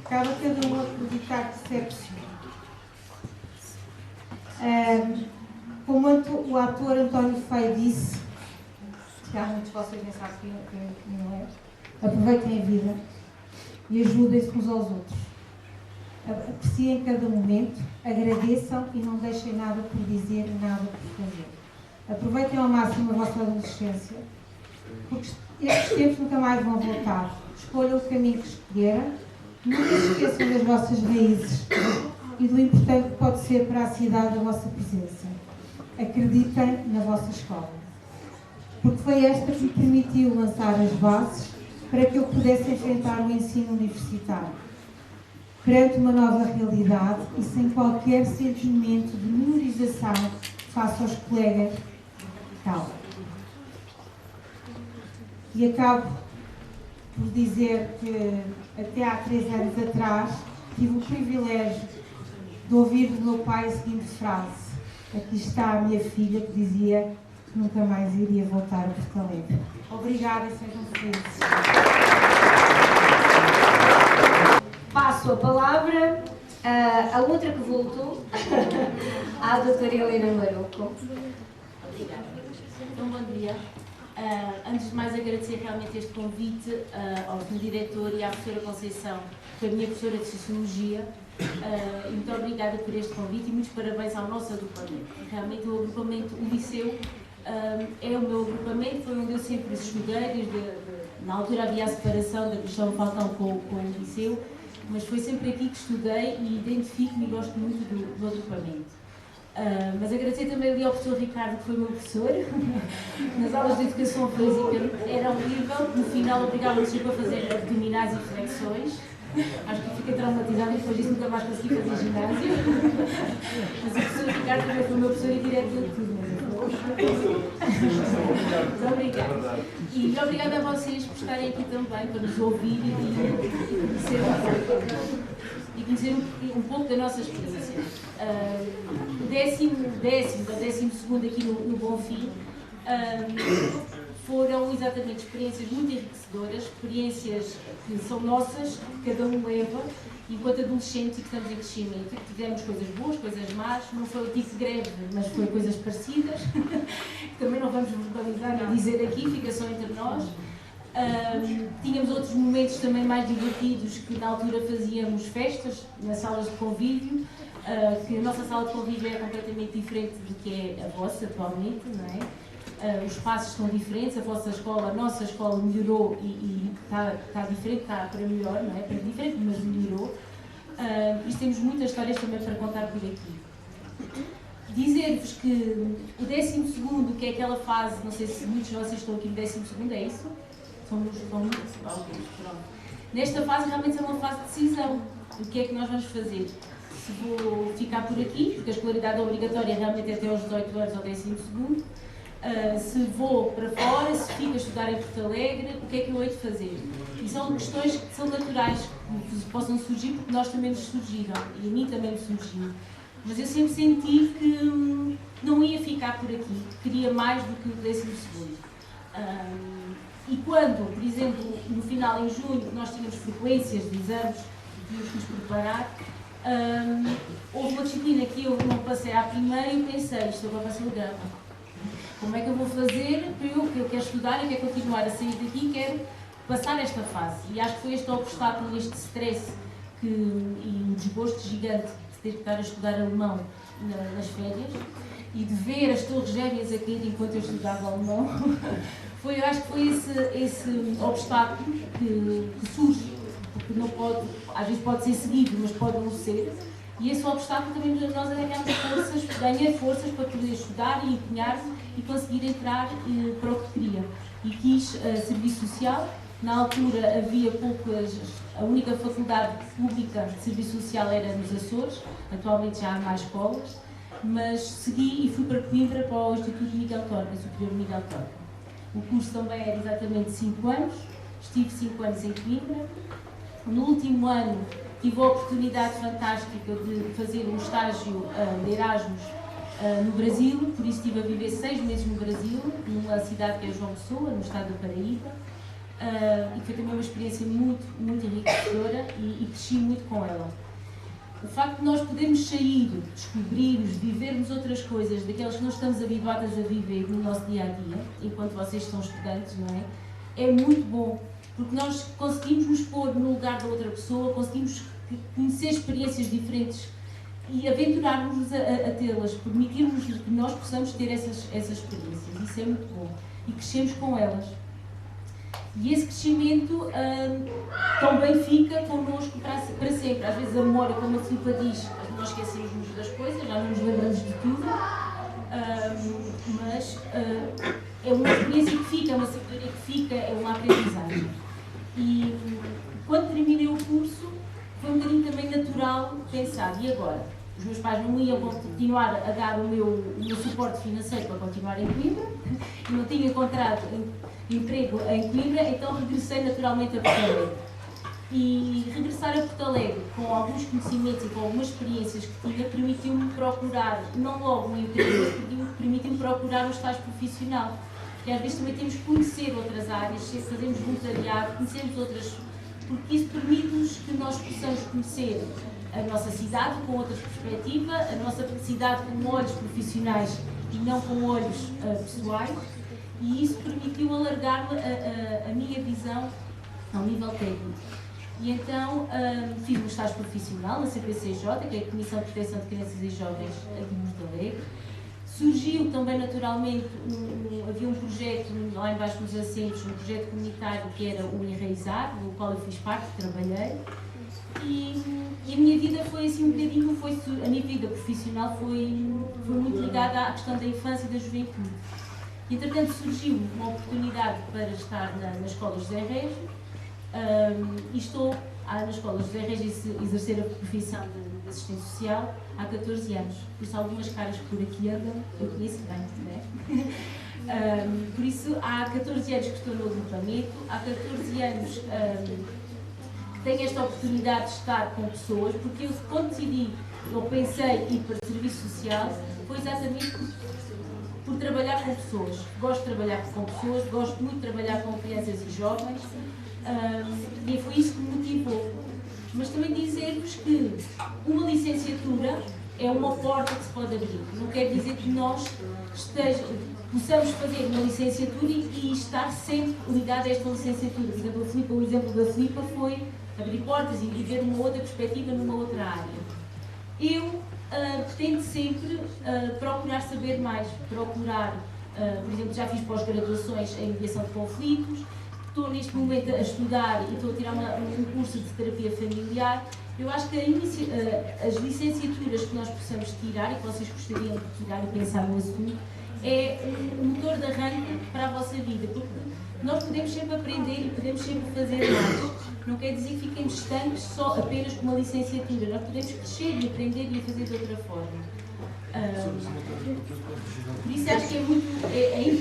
cabe a cada um acreditar que isso é possível. Como o ator António Feio disse, que há muitos de vocês nem sabem quem não é, aproveitem a vida e ajudem-se uns aos outros. Apreciem cada momento, agradeçam e não deixem nada por dizer e nada por fazer. Aproveitem ao máximo a vossa adolescência, porque estes tempos nunca mais vão voltar. Escolham o caminho que escolheram, nunca se esqueçam das vossas raízes e do importante que pode ser para a cidade a vossa presença. Acreditem na vossa escola, porque foi esta que me permitiu lançar as bases para que eu pudesse enfrentar o ensino universitário, perante uma nova realidade e sem qualquer sentimento de minorização face aos colegas. Calma. E acabo por dizer que até há 3 anos atrás tive o privilégio de ouvir do meu pai a seguinte frase: aqui está a minha filha, que dizia que nunca mais iria voltar a Porto Alegre. Obrigada e sejam felizes. Passo a palavra a outra que voltou, à doutora Helena Maroco. Obrigada. Então, bom dia. Antes de mais, agradecer realmente este convite ao Sr. Diretor e à professora Conceição, que é a minha professora de Sociologia. Muito obrigada por este convite e muitos parabéns ao nosso agrupamento. Realmente o agrupamento, o Liceu, é o meu agrupamento, foi onde eu sempre estudei, na altura havia a separação da Cristão Falcão com o Liceu, mas foi sempre aqui que estudei e identifico-me e gosto muito do agrupamento. Mas agradecer também ali ao professor Ricardo, que foi meu professor, nas aulas de educação física era horrível, no final obrigava-nos sempre a fazer abdominais e flexões. Acho que fiquei traumatizada e depois disso nunca mais consegui fazer ginásio. Mas o professor Ricardo também foi o meu professor e diretor de tudo. Muito obrigada. E obrigada a vocês por estarem aqui também, para nos ouvir e conhecer um pouco da nossa experiência. O 12º aqui no Bonfim foram exatamente experiências muito enriquecedoras, experiências que são nossas, que cada um leva, enquanto adolescentes e que estamos em crescimento. Tivemos coisas boas, coisas más, não foi o tipo de greve, mas foi coisas parecidas, que também não vamos verbalizar nem dizer aqui, fica só entre nós. Tínhamos outros momentos também mais divertidos, que na altura fazíamos festas nas salas de convívio, que a nossa sala de convívio é completamente diferente do que é a vossa atualmente, não é? Os espaços são diferentes, a vossa escola, a nossa escola melhorou e está diferente, está para melhor, não é? Para diferente, mas melhorou. E temos muitas histórias também para contar por aqui. Dizer-vos que o 12º, que é aquela fase, não sei se muitos de vocês estão aqui no 12º, é isso? São muitos? Ok, pronto. Nesta fase realmente é uma fase de decisão. O que é que nós vamos fazer? Se vou ficar por aqui, porque a escolaridade obrigatória realmente é até aos 18 anos ao 12º, se vou para fora, se fico a estudar em Porto Alegre, o que é que eu hei de fazer? E são questões que são naturais, que possam surgir, porque nós também nos surgiram, e a mim também me surgiu. Mas eu sempre senti que não ia ficar por aqui, queria mais do que o 12º. E quando, por exemplo, no final, em junho, nós tínhamos frequências de exames, tínhamos que nos preparar, houve uma disciplina que eu não passei à primeira e eu pensei, isto agora vai ser o drama. Como é que eu vou fazer para eu quero estudar e quero continuar a sair daqui e quero passar esta fase? E acho que foi este obstáculo, este stress e um desgosto gigante de ter que estar a estudar alemão nas férias e de ver as torres gêmeas a cair enquanto eu estudava alemão. Eu acho que foi esse obstáculo que surge, porque não pode, às vezes pode ser seguido, mas pode não ser. E esse obstáculo também nós ganhei forças para poder estudar e empenhar-me e conseguir entrar para o que queria. E quis serviço social. Na altura havia a única faculdade pública de serviço social era nos Açores, atualmente já há mais escolas, mas segui e fui para Coimbra, para o Instituto Miguel Torga, Superior Miguel Torga. O curso também era exatamente 5 anos, estive 5 anos em Coimbra. No último ano tive a oportunidade fantástica de fazer um estágio de Erasmus no Brasil, por isso estive a viver 6 meses no Brasil, numa cidade que é João Pessoa, no estado da Paraíba, e foi também uma experiência muito, muito enriquecedora e cresci muito com ela. O facto de nós podermos sair, descobrirmos, vivermos outras coisas, daquelas que não estamos habituadas a viver no nosso dia-a-dia, enquanto vocês são estudantes, não é? É muito bom, porque nós conseguimos nos pôr no lugar da outra pessoa, conseguimos conhecer experiências diferentes e aventurar-nos a tê-las, permitirmos que nós possamos ter essas experiências. Isso é muito bom. E crescemos com elas. E esse crescimento também fica connosco para sempre. Às vezes a memória, como a Filipa diz, nós esquecemos-nos das coisas, já não nos lembramos de tudo, mas é uma experiência que fica, é uma sabedoria que fica, é uma aprendizagem. E quando terminei o curso, foi um bocadinho também natural pensar, e agora? Os meus pais não iam continuar a dar o meu suporte financeiro para continuar em Coimbra, e não tinha encontrado emprego em Coimbra, então regressei naturalmente a Porto Alegre. E regressar a Porto Alegre com alguns conhecimentos e com algumas experiências que tinha, permitiu-me procurar, não logo um emprego, permitiu-me procurar um estágio profissional. Porque às vezes também temos que conhecer outras áreas, fazemos voluntariado, conhecemos outras, porque isso permite-nos que nós possamos conhecer a nossa cidade com outra perspectiva, a nossa cidade com olhos profissionais e não com olhos pessoais, e isso permitiu alargar a minha visão ao nível técnico. E então fiz um estágio profissional na CPCJ, que é a Comissão de Proteção de Crianças e Jovens aqui em Porto Alegre. Surgiu também naturalmente, havia um projeto lá embaixo nos assentos, um projeto comunitário que era o Enraizar, no qual eu fiz parte, trabalhei. E a minha vida foi assim um bocadinho, a minha vida profissional foi muito ligada à questão da infância e da juventude. E, entretanto, surgiu uma oportunidade para estar na Escola José Régio, e estou na Escola José Régio a exercer a profissão de assistente social há 14 anos. Por isso, algumas caras que por aqui andam, eu conheço bem, não é? Por isso, há 14 anos que estou no agrupamento, há 14 anos que tenho esta oportunidade de estar com pessoas, porque eu, quando decidi, eu pensei ir para o serviço social, foi exatamente por trabalhar com pessoas. Gosto de trabalhar com pessoas, gosto muito de trabalhar com crianças e jovens, e foi isso que me motivou. Mas também dizer-vos que uma licenciatura é uma porta que se pode abrir. Não quer dizer que nós possamos fazer uma licenciatura e estar sempre ligado a esta licenciatura. Por exemplo, o exemplo da Filipa foi abrir portas e ver uma outra perspectiva numa outra área. Eu pretendo sempre procurar saber mais, por exemplo, já fiz pós-graduações em mediação de conflitos, estou neste momento a estudar e estou a tirar um curso de terapia familiar. Eu acho que as licenciaturas que nós possamos tirar e que vocês gostariam de tirar e pensar no assunto é um motor de arranque para a vossa vida, porque nós podemos sempre aprender e podemos sempre fazer mais. Não quer dizer que fiquemos estanques só apenas com uma licenciatura. Nós podemos crescer e aprender e fazer de outra forma. Por isso acho que é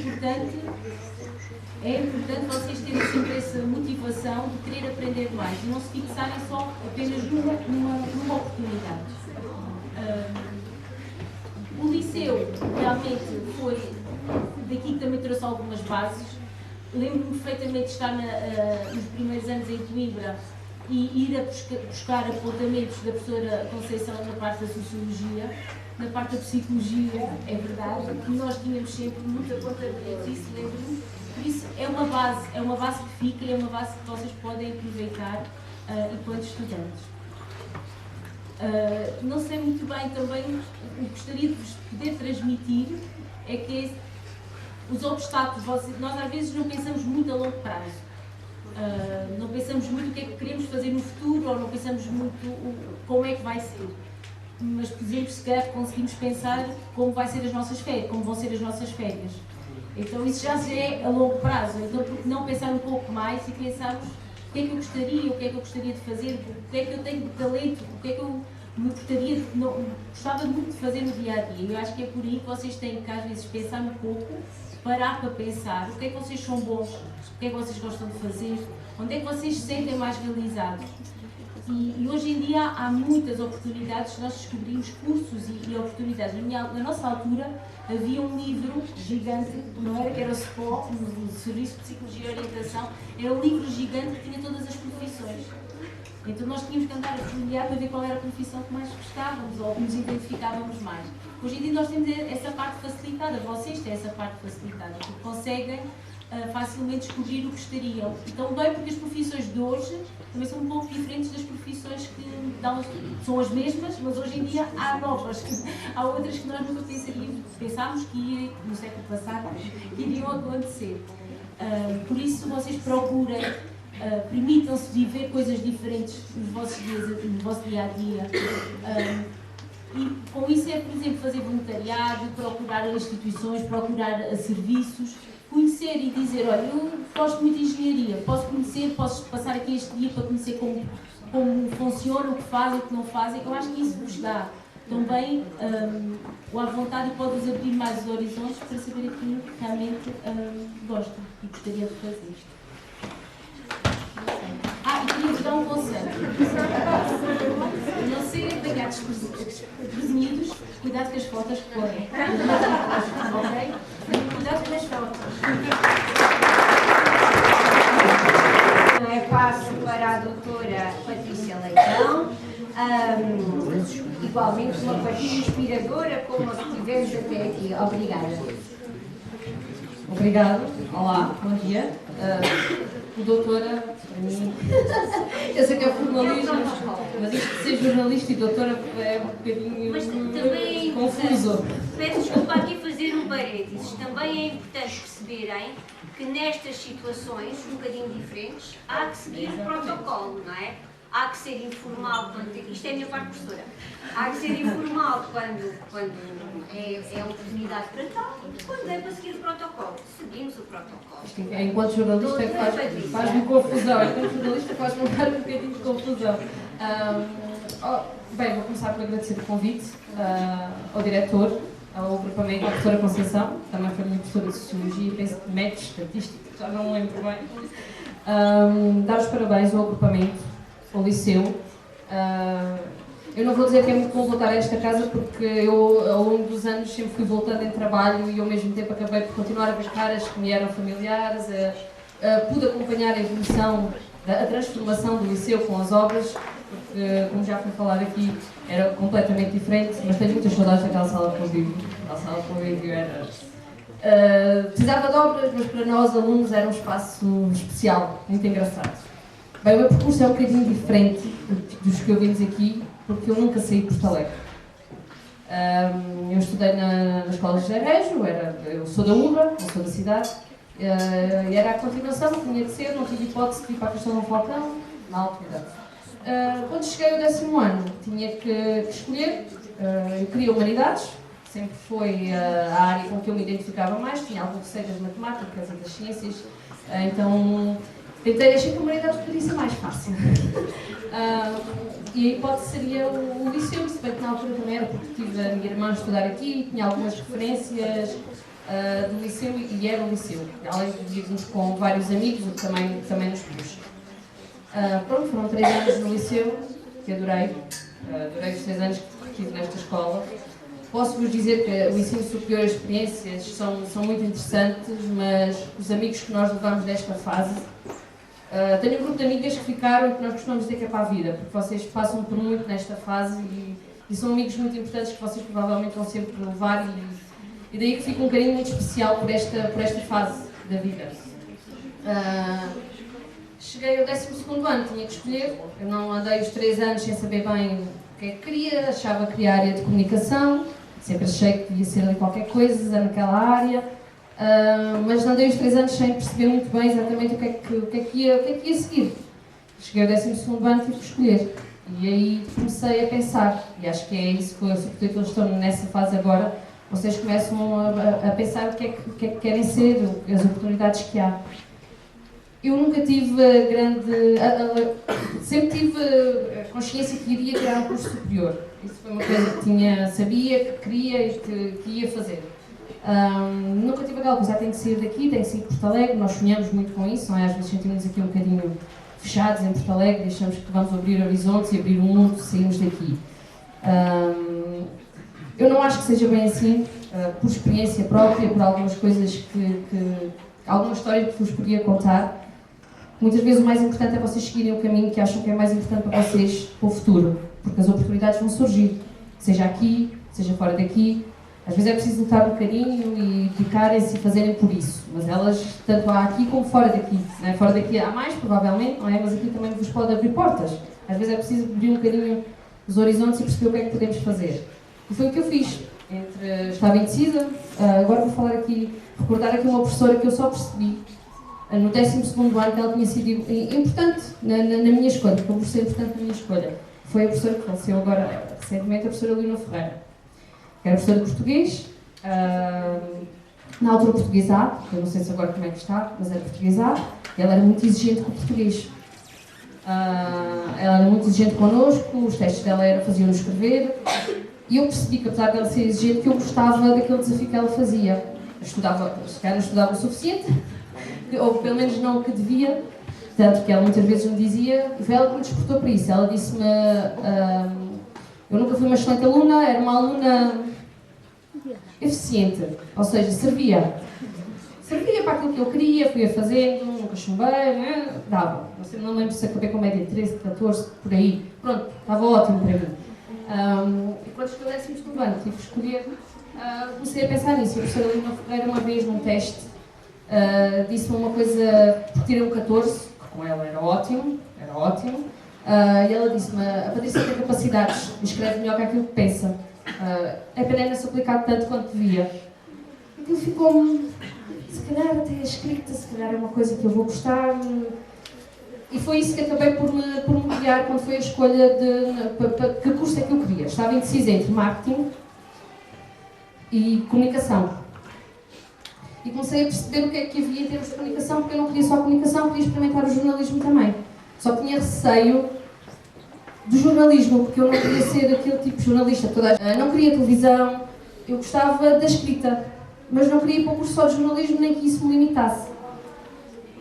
importante vocês terem sempre essa motivação de querer aprender mais e não se fixarem só apenas numa oportunidade. O liceu realmente foi daqui que também trouxe algumas bases. Lembro-me perfeitamente de estar nos primeiros anos em Coimbra e ir a buscar apontamentos da professora Conceição na parte da sociologia, na parte da psicologia, é verdade, que nós tínhamos sempre muitos apontamentos, isso lembro-me. Por isso é uma base que fica e é uma base que vocês podem aproveitar enquanto estudantes. Não sei muito bem também, o que gostaria de vos poder transmitir é que os obstáculos, nós às vezes não pensamos muito a longo prazo, não pensamos muito o que é que queremos fazer no futuro ou não pensamos muito como é que vai ser, mas por exemplo, se calhar conseguimos pensar como vai ser as nossas férias, como vão ser as nossas férias. Então isso já é a longo prazo, então por que não pensar um pouco mais e pensarmos o que é que eu gostaria de fazer, o que é que eu tenho de talento, o que é que eu gostava muito de fazer no dia a dia. Eu acho que é por aí que vocês têm que às vezes pensar um pouco, parar para pensar o que é que vocês são bons, o que é que vocês gostam de fazer, onde é que vocês se sentem mais realizados. E hoje em dia há muitas oportunidades, nós descobrimos cursos e oportunidades. Na nossa altura havia um livro gigante, não era que era o SPO, o Serviço de Psicologia e Orientação, era um livro gigante que tinha todas as profissões. Então nós tínhamos que andar a folhear para ver qual era a profissão que mais gostávamos ou que nos identificávamos mais. Hoje em dia nós temos essa parte facilitada, vocês têm essa parte facilitada, porque conseguem facilmente descobrir o que gostariam. E também porque as profissões de hoje também são um pouco diferentes das profissões que são as mesmas, mas hoje em dia há novas, há outras que nós nunca pensámos que no século passado que iriam acontecer. Por isso vocês procurem, permitam-se viver coisas diferentes nos vossos dias, no vosso dia a dia. E com isso é, por exemplo, fazer voluntariado, procurar instituições, procurar serviços, conhecer e dizer, olha, eu gosto muito de engenharia, posso passar aqui este dia para conhecer como funciona, o que fazem, o que não fazem. Eu acho que isso vos dá também o à vontade e pode-vos abrir mais os horizontes para saber aquilo que realmente gostam e gostaria de fazer. E queria-vos dar um conselho. Não serem apanhados desprevenidos, cuidado com as fotos que podem. Ok? Cuidado com as fotos. Passo para a doutora Patrícia Leitão. Igualmente uma partilha inspiradora como a que tivemos até aqui. Obrigada. Obrigado. Olá, bom dia. Doutora, para mim, eu sei que é jornalista, mas isto de ser jornalista e doutora é um bocadinho mas também é confuso. Peço desculpa aqui fazer um parênteses. Também é importante perceberem que nestas situações, um bocadinho diferentes, há que seguir o protocolo, não é? há que ser informal, isto é a minha parte professora, há que ser informal quando é oportunidade para tal, quando é para seguir o protocolo, seguimos o protocolo. Enquanto jornalista faz-me confusão, enquanto jornalista faz-me um bocadinho de confusão. Bem, vou começar por agradecer o convite ao diretor, ao agrupamento, à professora Conceição, também foi a minha professora de Sociologia, penso que método estatístico, já não me lembro bem. Dar os parabéns ao agrupamento, ao liceu. Eu não vou dizer que é muito bom voltar a esta casa, porque eu, ao longo dos anos, sempre fui voltando em trabalho e, ao mesmo tempo, acabei por continuar a ver caras que me eram familiares, pude acompanhar a evolução, a transformação do liceu com as obras, porque, como já foi falado aqui, era completamente diferente, mas tenho muitas saudades daquela sala de convívio. A sala de convívio era... precisava de obras, mas para nós, alunos, era um espaço especial, muito engraçado. Bem, o meu percurso é um bocadinho diferente dos que ouvimos aqui, porque eu nunca saí de Porto Alegre. Eu estudei na escola de José Régio, eu sou da Urra, não sou da cidade, e era a continuação, tinha de ser, não tive hipótese de ir para a Castelo Falcão, na altura. Quando cheguei ao 10º ano, tinha que escolher, eu queria Humanidades, sempre foi a área com que eu me identificava mais, tinha algum receio das matemáticas e das ciências, então achei que a Humanidades poderia ser mais fácil. E a hipótese seria o liceu, se bem que na altura também era porque tive a minha irmã a estudar aqui, tinha algumas referências do liceu e era o liceu, além de irmos com vários amigos, o que também nos pus. Pronto, foram 3 anos no liceu, que adorei os 3 anos que tive nesta escola. Posso-vos dizer que o ensino superior, as experiências são muito interessantes, mas os amigos que nós levamos desta fase, tenho um grupo de amigas que ficaram e que nós costumamos dizer que é para a vida, porque vocês passam por muito nesta fase e são amigos muito importantes que vocês provavelmente vão sempre levar e daí que fica um carinho muito especial por esta fase da vida. Cheguei ao 12º ano, tinha que escolher, eu não andei os 3 anos sem saber bem o que é que queria, achava que queria a área de comunicação, sempre achei que ia ser ali qualquer coisa naquela área, mas andei os 3 anos sem perceber muito bem exatamente o que é que ia seguir. Cheguei ao 12º ano e tive que escolher, e aí comecei a pensar, e acho que é isso que eles estão nessa fase agora, vocês começam a pensar o que é que querem ser, as oportunidades que há. Eu nunca tive sempre tive a consciência que iria tirar um curso superior. Isso foi uma coisa que sabia, que queria e que ia fazer. Nunca tive aquela coisa, tem que sair daqui, tem que sair de Porto Alegre, nós sonhamos muito com isso, não é? Às vezes sentimos aqui um bocadinho fechados em Porto Alegre, achamos que vamos abrir horizontes e abrir o mundo, saímos daqui. Eu não acho que seja bem assim, por experiência própria, por algumas coisas algumas histórias que vos podia contar. Muitas vezes o mais importante é vocês seguirem o caminho que acham que é mais importante para vocês, para o futuro, porque as oportunidades vão surgir, seja aqui, seja fora daqui. Às vezes é preciso lutar um bocadinho e dedicarem-se e fazerem por isso, mas elas, tanto há aqui como fora daqui. Não é? Fora daqui há mais, provavelmente, não é? Mas aqui também vos pode abrir portas. Às vezes é preciso abrir um bocadinho os horizontes e perceber o que é que podemos fazer. E foi o que eu fiz. Estava indecisa, agora vou recordar aqui uma professora que eu só percebi no 12º ano que ela tinha sido importante na minha escolha, que eu vou ser importante na minha escolha. Foi a professora que faleceu agora recentemente, a professora Leonor Ferreira, que era professora de português, na altura português A, eu não sei se agora como é que está, mas era português A, e ela era muito exigente com o português. Ela era muito exigente connosco, os testes dela faziam-nos escrever, e eu percebi que, apesar dela ser exigente, que eu gostava daquele desafio que ela fazia. Se calhar não estudava o suficiente, ou pelo menos não o que devia, tanto que ela muitas vezes me dizia, e foi ela que me despertou para isso. Ela disse-me, eu nunca fui uma excelente aluna, era uma aluna eficiente, ou seja, servia para aquilo que eu queria, fui a fazendo, nunca chumbei, dava. Não lembro se acabei com média 13, 14, por aí. Pronto, estava ótimo para mim. E quando cheguei ao 12º ano, tive que escolher, comecei a pensar nisso. A professora Lima Ferreira, uma vez num teste, disse-me uma coisa, porque tirei um 14, que com ela era ótimo, e ela disse-me, a Patrícia tem capacidades, escreve melhor que aquilo que pensa, é pena não se aplicar tanto quanto devia. Aquilo ficou-me, se calhar até a escrita, se calhar é uma coisa que eu vou gostar, E foi isso que acabei por me guiar quando foi a escolha de que curso é que eu queria. Estava indecisa entre marketing e comunicação. E comecei a perceber o que é que havia em termos de comunicação, porque eu não queria só comunicação, queria experimentar o jornalismo também. Só tinha receio do jornalismo, porque eu não queria ser aquele tipo de jornalista. Não queria televisão, eu gostava da escrita, mas não queria ir para o curso só de jornalismo, nem que isso me limitasse.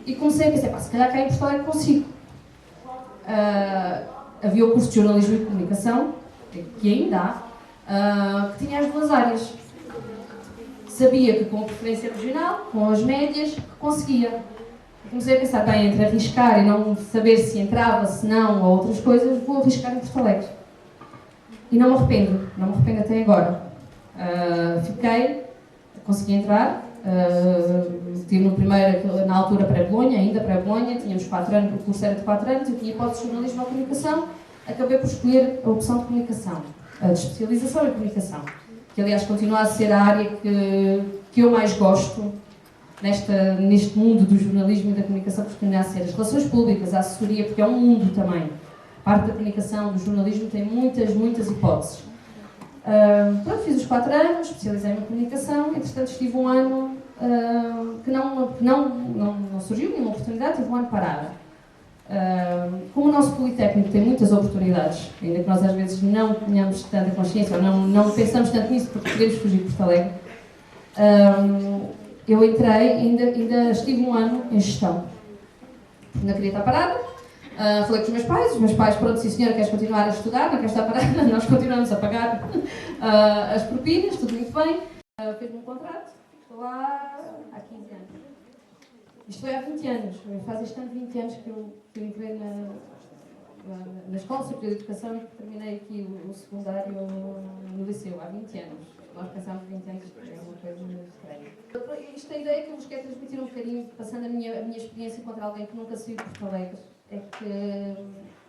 E comecei a pensar, se calhar cá em Porto Alegre consigo. Havia o curso de jornalismo e comunicação, que ainda há, que tinha as duas áreas. Sabia que com a preferência regional, com as médias, conseguia. E comecei a pensar, bem, entre arriscar e não saber se entrava, se não, ou outras coisas, vou arriscar em Porto Alegre. E não me arrependo até agora. Consegui entrar, estive no primeiro, na altura pré-Bolonha, ainda pré-Bolonha, tínhamos 4 anos, o curso era de 4 anos, eu tinha hipótese de jornalismo ou comunicação, acabei por escolher a opção de comunicação, de especialização em comunicação, que aliás continua a ser a área que eu mais gosto neste mundo do jornalismo e da comunicação, porque continua a ser as relações públicas, a assessoria, porque é um mundo também. A parte da comunicação, do jornalismo, tem muitas hipóteses. Pronto, fiz os 4 anos, especializei-me em comunicação, entretanto estive um ano que não surgiu nenhuma oportunidade, tive um ano parada. Como o nosso Politécnico tem muitas oportunidades, ainda que nós às vezes não tenhamos tanta consciência, ou não pensamos tanto nisso porque queremos fugir de Porto Alegre, eu entrei, ainda estive um ano em gestão, porque não queria estar parada. Falei com os meus pais, pronto, sim senhora, queres continuar a estudar, não queres estar parada, nós continuamos a pagar as propinas, tudo muito bem. Fez-me um contrato, estou lá há 15 anos. Isto foi há 20 anos, faz este ano 20 anos que eu entrei na Escola Superior de Educação e terminei aqui o secundário no liceu, há 20 anos. Nós pensámos 20 anos, é uma coisa estranha. Isto a ideia que eu vos quero transmitir um bocadinho, passando a minha experiência contra alguém que nunca saiu de Porto Alegre, é que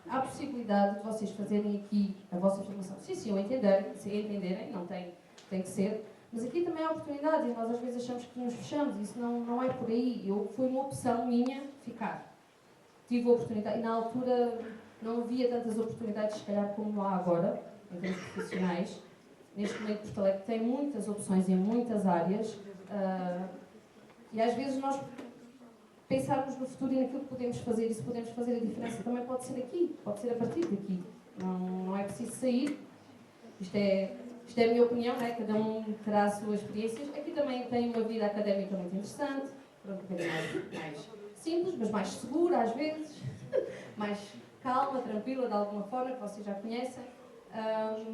há a possibilidade de vocês fazerem aqui a vossa formação. Sim, eu entender, se entenderem, não tem que ser, mas aqui também há oportunidade e nós às vezes achamos que nos fechamos, isso não é por aí. Foi uma opção minha ficar. Tive a oportunidade, e na altura não havia tantas oportunidades, se calhar, como há agora, em termos profissionais. Neste momento, Porto Alegre tem muitas opções em muitas áreas e às vezes nós pensarmos no futuro e naquilo que podemos fazer, e se podemos fazer a diferença também pode ser aqui, pode ser a partir daqui. Não é preciso sair. Isto é a minha opinião, né? Cada um terá as suas experiências. Aqui também tem uma vida académica muito interessante, pronto, um bocadinho mais simples, mas mais segura às vezes, mais calma, tranquila de alguma forma, que vocês já conhecem.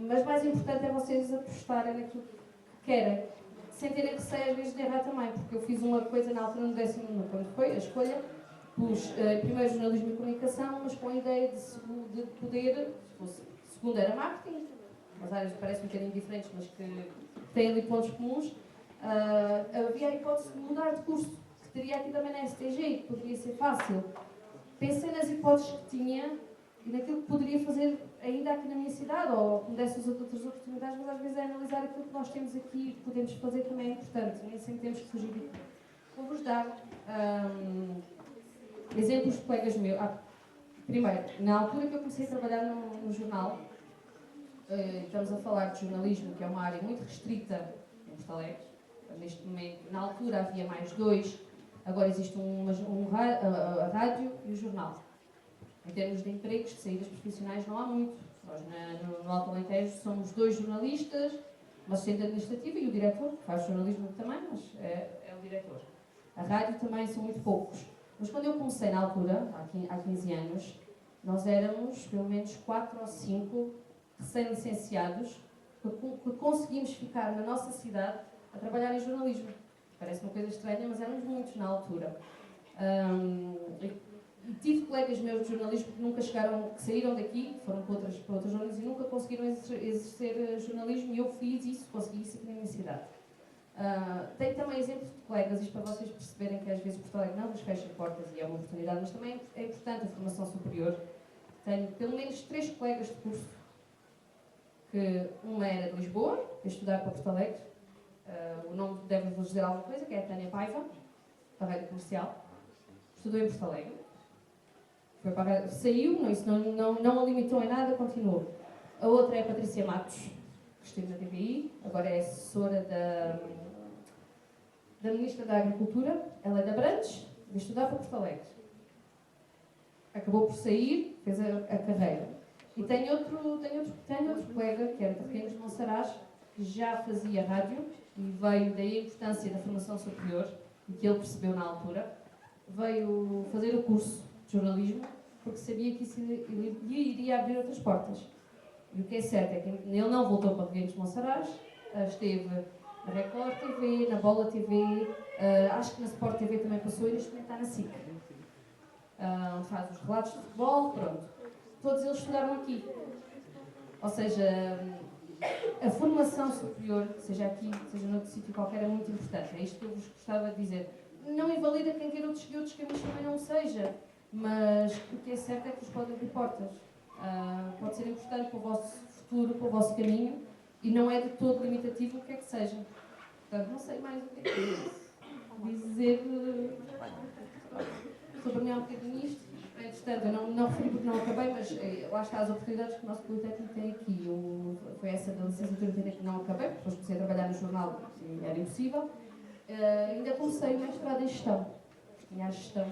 Mas mais importante é vocês apostarem naquilo que querem, sem terem receio às vezes de errar também, porque eu fiz uma coisa na altura no 10º ano, quando foi a escolha, pus primeiro jornalismo e comunicação, mas com a ideia de poder, segundo era marketing, as áreas parecem um bocadinho diferentes, mas que têm ali pontos comuns. Havia a hipótese de mudar de curso, que teria aqui também na STG, que poderia ser fácil. Pensei nas hipóteses que tinha e naquilo que poderia fazer ainda aqui na minha cidade, ou que me desse as outras oportunidades, mas às vezes é analisar aquilo que nós temos aqui e que podemos fazer também é importante, nem sempre temos que fugir disso. Vou-vos dar exemplos de colegas meus. Primeiro, na altura que eu comecei a trabalhar no jornal, estamos a falar de jornalismo, que é uma área muito restrita em Porto Alegre. Neste momento, na altura havia mais 2, agora existe a rádio e o jornal. Em termos de empregos, de saídas profissionais, não há muito. Nós, no Alto Alentejo, somos 2 jornalistas, uma assistente administrativa e o diretor, que faz jornalismo também, mas é o diretor. A rádio também são muito poucos. Mas quando eu comecei na altura, há 15 anos, nós éramos pelo menos 4 ou 5 recém-licenciados que conseguimos ficar na nossa cidade a trabalhar em jornalismo. Parece uma coisa estranha, mas éramos muitos na altura. E tive colegas meus de jornalismo que nunca que saíram daqui, foram para outras zonas e nunca conseguiram exercer jornalismo, e eu fiz isso, consegui isso aqui na minha cidade. Tenho também exemplos de colegas, isto para vocês perceberem que às vezes Porto Alegre não nos fecha portas e é uma oportunidade, mas também é importante a formação superior. Tenho pelo menos 3 colegas de curso, que uma era de Lisboa, a estudar para Porto Alegre, o nome deve-vos dizer alguma coisa, que é a Tânia Paiva, da Rádio Comercial, estudou em Porto Alegre. foi para, saiu, não, isso não a limitou em nada, continuou. A outra é a Patrícia Matos, que esteve na TVI, agora é assessora da Ministra da Agricultura, ela é de Abrantes, veio estudar para Porto Alegre. Acabou por sair, fez a carreira. E tenho outro colega, que era de Reguengos de Monsaraz, que já fazia rádio, e veio daí a importância da formação superior, e que ele percebeu na altura, veio fazer o curso de jornalismo, porque sabia que isso lhe iria abrir outras portas. E o que é certo é que ele não voltou para Reguengos de Monsaraz, esteve na Record TV, na Bola TV, acho que na Sport TV também passou, e neste momento está na SIC, onde faz os relatos de futebol, pronto. Todos eles estudaram aqui. Ou seja, a formação superior, seja aqui, seja noutro sítio qualquer, é muito importante. É isto que eu vos gostava de dizer. Não invalida quem quer outros caminhos também não seja, mas o que é certo é que vos pode abrir portas. Pode ser importante para o vosso futuro, para o vosso caminho, e não é de todo limitativo o que é que seja. Portanto, não sei mais o que é que dizer sobre mim há um bocadinho isto. Entretanto, eu não referi porque não acabei, mas lá está as oportunidades que o nosso Politécnico tem aqui. Foi essa da licenciatura que não acabei, porque depois comecei a trabalhar no jornal e era impossível. Ainda comecei o mestrado em gestão. Tinha a gestão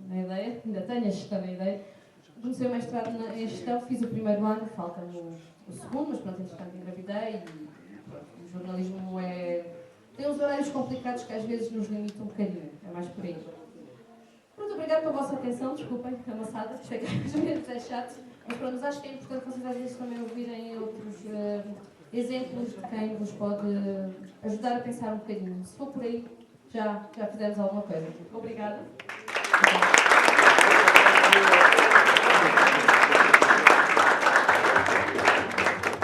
na ideia, ainda tenho a gestão na ideia. Comecei o mestrado em gestão, fiz o primeiro ano, falta-me o segundo, mas pronto, entretanto engravidei e pronto, o jornalismo tem uns horários complicados que às vezes nos limitam um bocadinho, é mais por aí. Pronto, obrigada pela vossa atenção, desculpem, amassada, sei que às vezes é chato, mas pronto, mas acho que é importante vocês às vezes também ouvirem outros exemplos de quem vos pode ajudar a pensar um bocadinho. Se for por aí, já fizemos alguma coisa. Obrigada.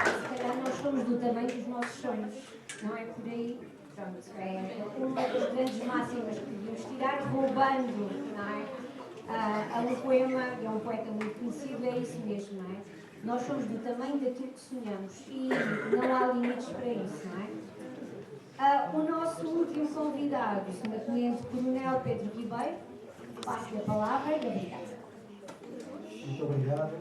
Se calhar nós somos do tamanho dos nossos sonhos, não é por aí? Pronto, é uma das grandes máximas que devíamos tirar, roubando, não é? A um poema, é um poeta muito conhecido, é isso mesmo, não é? Nós somos do tamanho daquilo que sonhamos e não há limites para isso, não é? O nosso último convidado, o Sr. Tenente Coronel Pedro Ribeiro, passo-lhe a palavra e obrigada. Muito obrigado.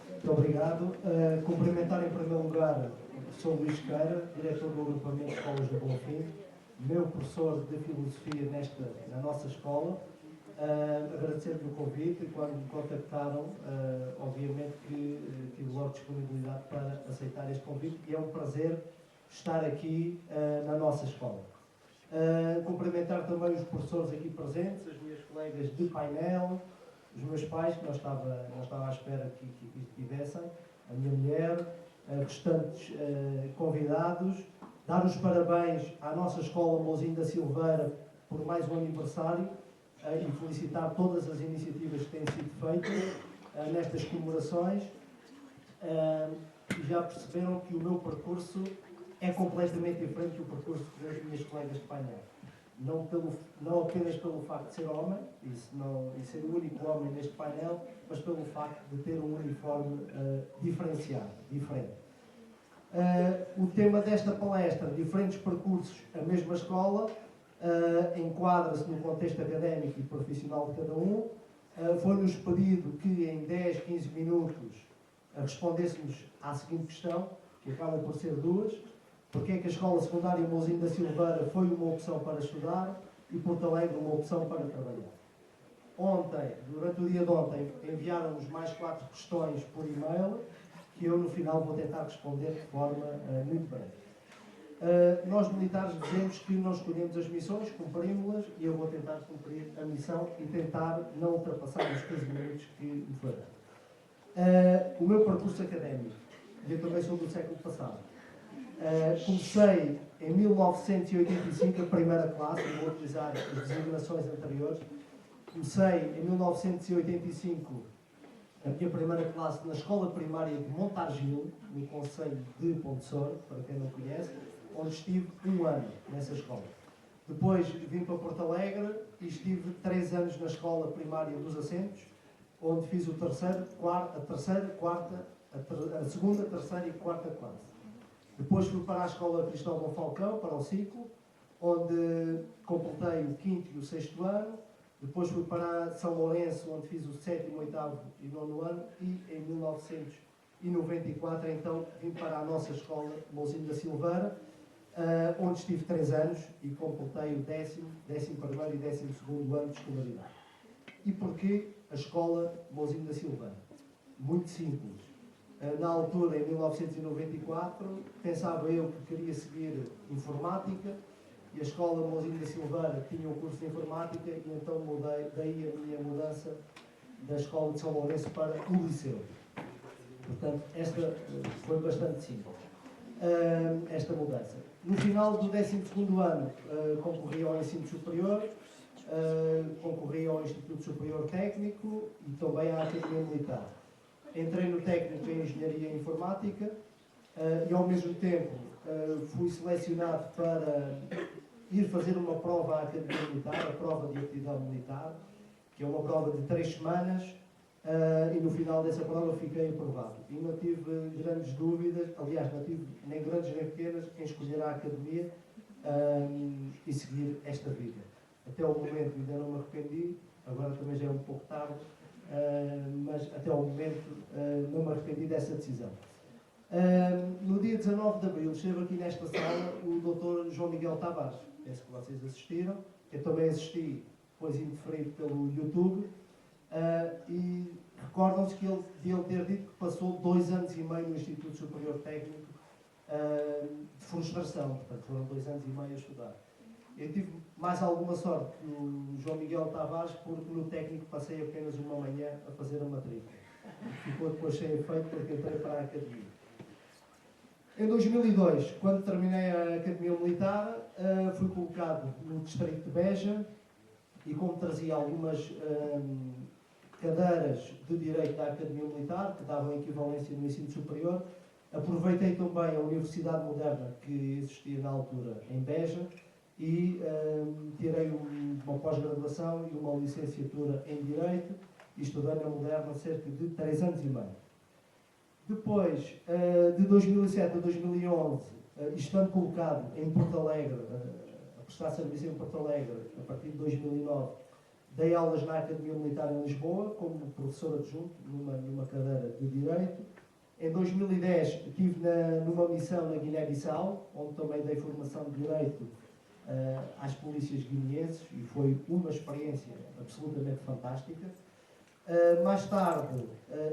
Muito obrigado. Cumprimentar em primeiro lugar o Sr. Luís Queira, diretor do agrupamento de Escolas do Bonfim, meu professor de filosofia na nossa escola. Agradecer-lhe o convite e quando me contactaram, obviamente que tive logo disponibilidade para aceitar este convite e é um prazer estar aqui na nossa escola. Cumprimentar também os professores aqui presentes, as minhas colegas de painel, os meus pais, que não estava à espera que estivessem, a minha mulher, restantes convidados, dar os parabéns à nossa escola Mousinho da Silveira por mais um aniversário e felicitar todas as iniciativas que têm sido feitas nestas comemorações. Já perceberam que o meu percurso é completamente diferente do percurso das minhas colegas de painel. Não apenas pelo facto de ser homem e ser o único homem neste painel, mas pelo facto de ter um uniforme diferenciado, diferente. O tema desta palestra, diferentes percursos, a mesma escola, enquadra-se no contexto académico e profissional de cada um. Foi-nos pedido que em 10, 15 minutos respondêssemos à seguinte questão, que acaba por ser duas. Porque é que a Escola Secundária Mousinho da Silveira foi uma opção para estudar e Porto Alegre uma opção para trabalhar? Ontem, durante o dia de ontem, enviaram-nos mais 4 questões por e-mail que eu no final vou tentar responder de forma muito breve. Nós militares dizemos que não escolhemos as missões, cumprimos-las e eu vou tentar cumprir a missão e tentar não ultrapassar os 15 minutos que me foi dado. O meu percurso académico, eu também sou do século passado. Comecei em 1985 a primeira classe, vou utilizar as designações anteriores. Comecei em 1985 a minha primeira classe na escola primária de Montargil, no concelho de Pontessor, para quem não conhece, onde estive um ano nessa escola. Depois vim para Porto Alegre e estive 3 anos na escola primária dos Assentos, onde fiz a segunda, terceira e quarta classe. Depois fui para a Escola Cristóvão Falcão, para o ciclo, onde completei o 5º e o 6º ano. Depois fui para São Lourenço, onde fiz o 7º, 8º e 9º ano. E em 1994, então, vim para a nossa escola, Mousinho da Silveira, onde estive 3 anos e completei o 10º, 11º e 12º ano de escolaridade. E porquê a escola Mousinho da Silveira? Muito simples. Na altura, em 1994, pensava eu que queria seguir informática e a escola Mousinho da Silveira tinha um curso de informática e então mudei, daí a minha mudança da escola de São Lourenço para o liceu. Portanto, esta foi bastante simples, esta mudança. No final do 12º ano, concorri ao ensino superior, concorri ao Instituto Superior Técnico e também à Academia Militar. Entrei no técnico em Engenharia Informática e, ao mesmo tempo, fui selecionado para ir fazer uma prova à Academia Militar, a prova de aptidão militar, que é uma prova de 3 semanas, e no final dessa prova fiquei aprovado. E não tive grandes dúvidas, aliás, não tive nem grandes nem pequenas, em escolher a Academia e seguir esta vida. Até ao momento ainda não me arrependi, agora também já é um pouco tarde, mas até ao momento não me arrependi dessa decisão. No dia 19 de Abril esteve aqui nesta sala o Dr. João Miguel Tavares, penso que vocês assistiram, eu também assisti, depois indiferido pelo YouTube, e recordam-se de ele ter dito que passou 2 anos e meio no Instituto Superior Técnico de frustração, portanto foram 2 anos e meio a estudar. Eu tive mais alguma sorte que o João Miguel Tavares, porque no técnico passei apenas uma manhã a fazer a matrícula. Ficou depois sem efeito porque entrei para a Academia. Em 2002, quando terminei a Academia Militar, fui colocado no distrito de Beja e como trazia algumas cadeiras de Direito da Academia Militar, que davam equivalência no ensino superior, aproveitei também a Universidade Moderna que existia na altura em Beja e tirei uma pós-graduação e uma licenciatura em Direito e estudei na Moderna cerca de 3 anos e meio. Depois, de 2007 a 2011, estando colocado em Porto Alegre, a prestar serviço em Porto Alegre, a partir de 2009, dei aulas na Academia Militar em Lisboa, como professor adjunto, numa cadeira de Direito. Em 2010, estive numa missão na Guiné-Bissau, onde também dei formação de Direito às polícias guineenses e foi uma experiência absolutamente fantástica. Mais tarde,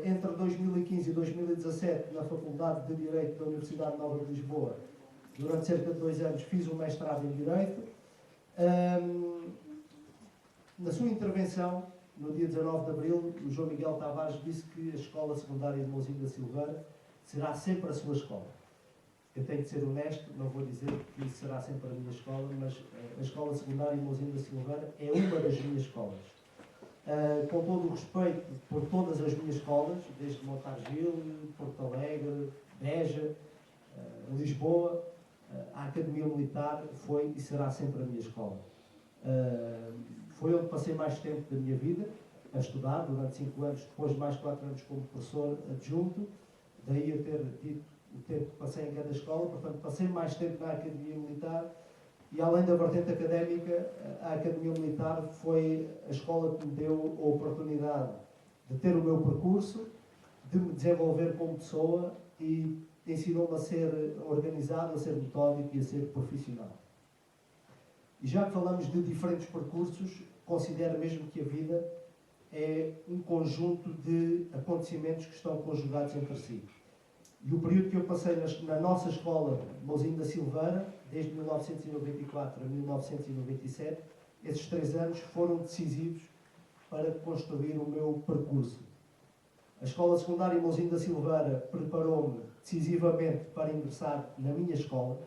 entre 2015 e 2017, na Faculdade de Direito da Universidade Nova de Lisboa, durante cerca de 2 anos, fiz um mestrado em Direito. Na sua intervenção, no dia 19 de Abril, o João Miguel Tavares disse que a Escola Secundária de Mousinho da Silveira será sempre a sua escola. Eu tenho que ser honesto, não vou dizer que isso será sempre a minha escola, mas a Escola Secundária de Mousinho da Silveira é uma das minhas escolas. Com todo o respeito por todas as minhas escolas, desde Montargil, Porto Alegre, Beja, Lisboa, a Academia Militar foi e será sempre a minha escola. Foi onde passei mais tempo da minha vida, a estudar, durante 5 anos, depois mais 4 anos como professor adjunto, daí eu ter dito o tempo que passei em cada escola, portanto passei mais tempo na Academia Militar e além da vertente académica, a Academia Militar foi a escola que me deu a oportunidade de ter o meu percurso, de me desenvolver como pessoa e ensinou-me a ser organizado, a ser metódico e a ser profissional. E já que falamos de diferentes percursos, considero mesmo que a vida é um conjunto de acontecimentos que estão conjugados entre si. E o período que eu passei na nossa escola, Mousinho da Silveira, desde 1994 a 1997, esses 3 anos foram decisivos para construir o meu percurso. A Escola Secundária Mousinho da Silveira preparou-me decisivamente para ingressar na minha escola,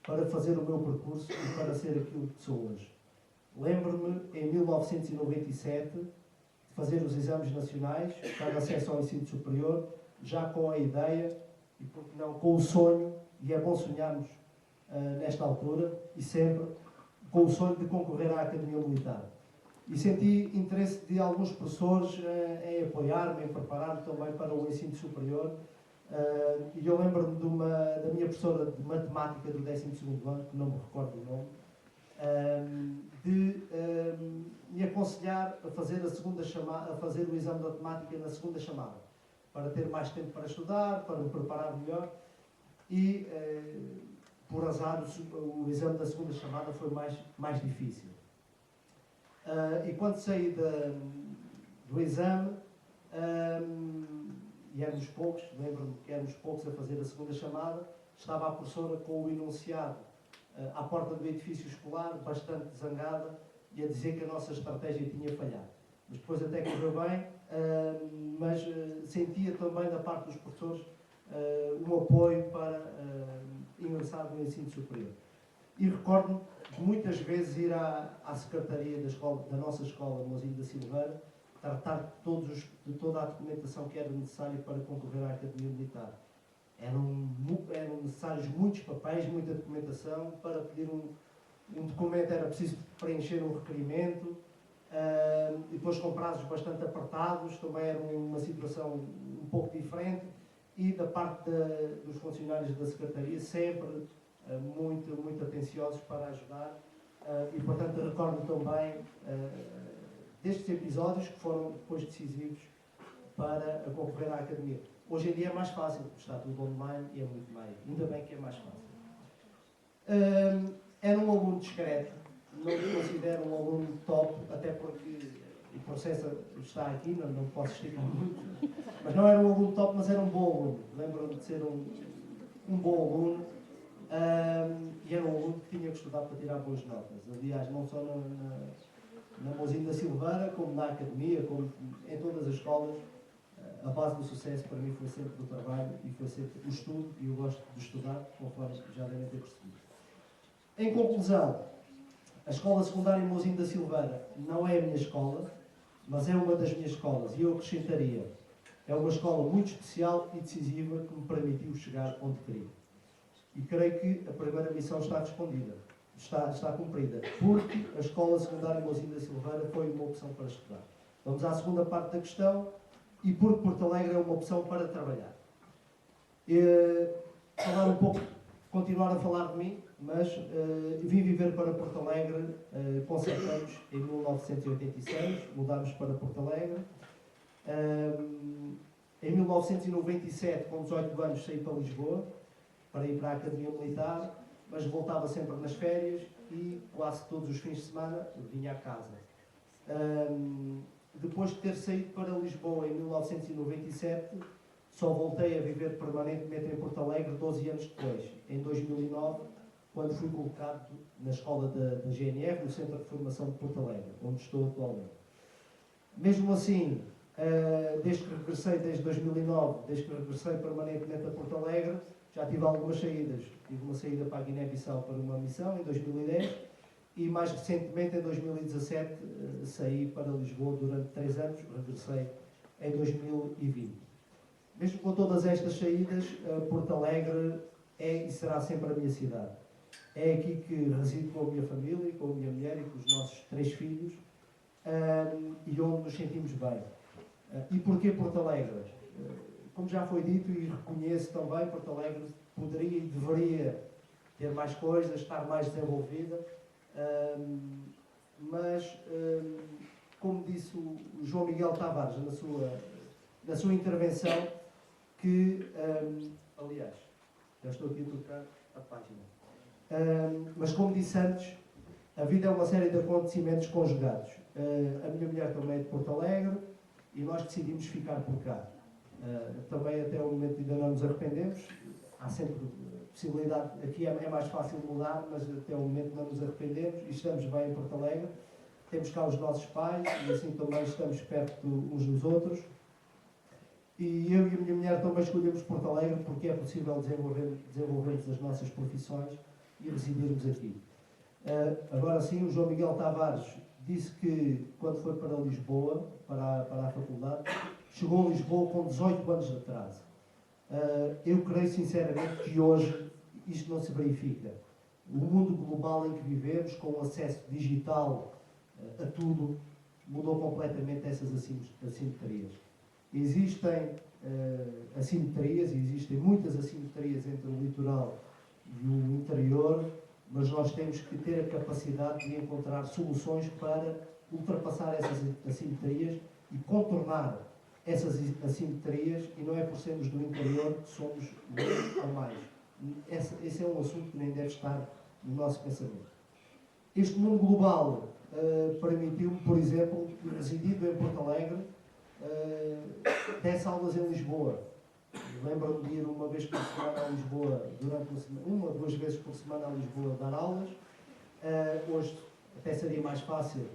para fazer o meu percurso e para ser aquilo que sou hoje. Lembro-me, em 1997, de fazer os exames nacionais para acesso ao ensino superior, já com a ideia, e porque não, com o sonho, e é bom sonharmos nesta altura, e sempre, com o sonho de concorrer à Academia Militar. E senti interesse de alguns professores em apoiar-me, em preparar-me também para o ensino superior. E eu lembro-me da minha professora de matemática do 12º ano, que não me recordo o nome, de me aconselhar a fazer a segunda chamada, a fazer o exame de matemática na segunda chamada, para ter mais tempo para estudar, para me preparar melhor. E por azar o exame da segunda chamada foi mais difícil. E quando saí do exame, e éramos poucos, lembro-me que éramos poucos a fazer a segunda chamada, estava a professora com o enunciado à porta do edifício escolar, bastante zangada, e a dizer que a nossa estratégia tinha falhado. Mas depois até correu bem, mas sentia também da parte dos professores um apoio para ingressar no ensino superior. E recordo-me de muitas vezes ir à secretaria da nossa escola, Mozinho da Silveira, tratar de toda a documentação que era necessária para concorrer à Academia Militar. Eram necessários muitos papéis, muita documentação. Para pedir um documento era preciso preencher um requerimento, e depois com prazos bastante apertados, também era uma situação um pouco diferente, e da parte dos funcionários da Secretaria sempre muito atenciosos para ajudar, e portanto recordo também destes episódios que foram depois decisivos para concorrer à Academia. Hoje em dia é mais fácil, está tudo online e é muito mais, ainda bem que é mais fácil. Era um aluno discreto, não me considero um aluno top, até porque o processo está aqui, não posso esticar muito, mas não era um aluno top, mas era um bom aluno. Lembro-me de ser um bom aluno, e era um aluno que tinha que estudar para tirar boas notas. Aliás, não só na Mozinho da Silveira, como na Academia, como em todas as escolas, a base do sucesso para mim foi sempre o trabalho e foi sempre o estudo, e eu gosto de estudar, conforme já devem ter percebido. Em conclusão, a Escola Secundária Mozinho da Silveira não é a minha escola, mas é uma das minhas escolas, e eu acrescentaria, é uma escola muito especial e decisiva que me permitiu chegar onde queria. E creio que a primeira missão está respondida, está cumprida, porque a Escola Secundária Mozinho da Silveira foi uma opção para estudar. Vamos à segunda parte da questão, e porque Porto Alegre é uma opção para trabalhar. Falar um pouco, continuar a falar de mim, mas vim viver para Porto Alegre com 7 anos, em 1986, mudámos para Porto Alegre. Em 1997, com 18 anos, saí para Lisboa, para ir para a Academia Militar, mas voltava sempre nas férias e quase todos os fins de semana vinha a casa. Depois de ter saído para Lisboa em 1997, só voltei a viver permanentemente em Porto Alegre 12 anos depois, em 2009, quando fui colocado na escola da GNR, no Centro de Formação de Porto Alegre, onde estou atualmente. Mesmo assim, desde que regressei, desde 2009, desde que regressei permanentemente a Porto Alegre, já tive algumas saídas. Tive uma saída para a Guiné-Bissau para uma missão, em 2010, e mais recentemente, em 2017, saí para Lisboa durante 3 anos, regressei em 2020. Mesmo com todas estas saídas, Porto Alegre é e será sempre a minha cidade. É aqui que resido com a minha família, com a minha mulher e com os nossos 3 filhos, e onde nos sentimos bem. E porquê Porto Alegre? Como já foi dito e reconheço também, Porto Alegre poderia e deveria ter mais coisas, estar mais desenvolvida, mas, como disse o João Miguel Tavares na sua intervenção, que, aliás, já estou aqui a tocar a página, mas como disse antes, a vida é uma série de acontecimentos conjugados. A minha mulher também é de Porto Alegre e nós decidimos ficar por cá. Também até o momento ainda não nos arrependemos. Há sempre possibilidade, aqui é mais fácil mudar, mas até o momento não nos arrependemos e estamos bem em Porto Alegre. Temos cá os nossos pais e assim também estamos perto uns dos outros. E eu e a minha mulher também escolhemos Porto Alegre porque é possível desenvolvermos as nossas profissões e residirmos aqui. Agora sim, o João Miguel Tavares disse que quando foi para Lisboa, para a faculdade, chegou a Lisboa com 18 anos de atraso. Eu creio sinceramente que hoje isto não se verifica. O mundo global em que vivemos, com o acesso digital a tudo, mudou completamente essas assimetrias. Existem assimetrias, e existem muitas assimetrias entre o litoral e o interior, mas nós temos que ter a capacidade de encontrar soluções para ultrapassar essas assimetrias e contornar essas assimetrias, e não é por sermos do interior que somos menos ou mais. Esse é um assunto que nem deve estar no nosso pensamento. Este mundo global permitiu-me, por exemplo, residindo em Porto Alegre, 10 aulas em Lisboa. Lembro-me de ir uma vez por semana a Lisboa, durante uma ou duas vezes por semana a Lisboa dar aulas. Hoje até seria mais fácil,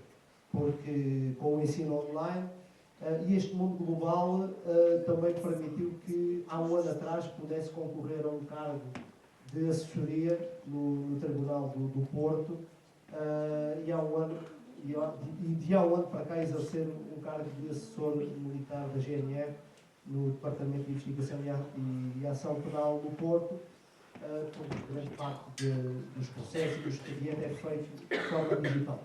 porque com o ensino online. E este mundo global também permitiu que, há um ano atrás, pudesse concorrer a um cargo de assessoria no Tribunal do Porto, e de há um ano para cá exercer um cargo de assessor militar da GNR no Departamento de Investigação e Ação Penal do Porto, porque grande parte dos processos e do expediente é feito de forma digital.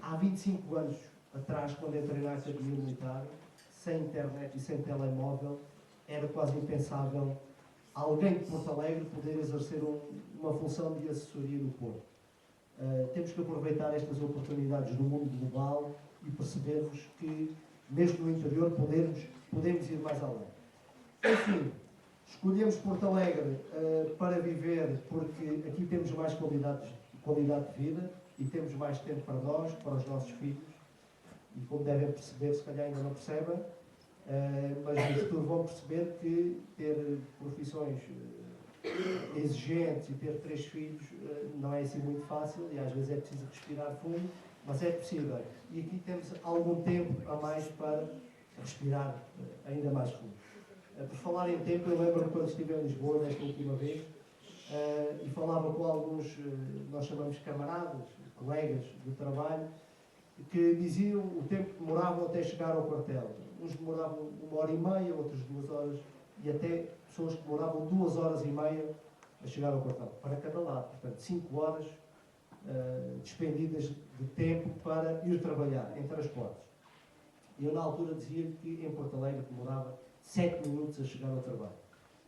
Há 25 anos atrás, quando entrei na Academia Militar, sem internet e sem telemóvel, era quase impensável alguém de Porto Alegre poder exercer uma função de assessoria no Porto. Temos que aproveitar estas oportunidades do mundo global e percebermos que, mesmo no interior, podemos ir mais além. Enfim, escolhemos Porto Alegre para viver porque aqui temos mais qualidade de vida e temos mais tempo para nós, para os nossos filhos. E como devem perceber, se calhar ainda não percebem, mas no futuro vão perceber que ter profissões exigentes e ter 3 filhos não é assim muito fácil, e às vezes é preciso respirar fundo, mas é possível. E aqui temos algum tempo a mais para respirar ainda mais fundo. Por falar em tempo, eu lembro-me quando estive em Lisboa, nesta última vez, e falava com alguns, nós chamamos camaradas, colegas de trabalho, que diziam o tempo que demoravam até chegar ao quartel. Uns demoravam 1h30, outros 2 horas, e até pessoas que demoravam 2 horas e meia a chegar ao quartel, para cada lado. Portanto, 5 horas despendidas de tempo para ir trabalhar em transportes. Eu, na altura, dizia que em Porto Alegre demorava 7 minutos a chegar ao trabalho.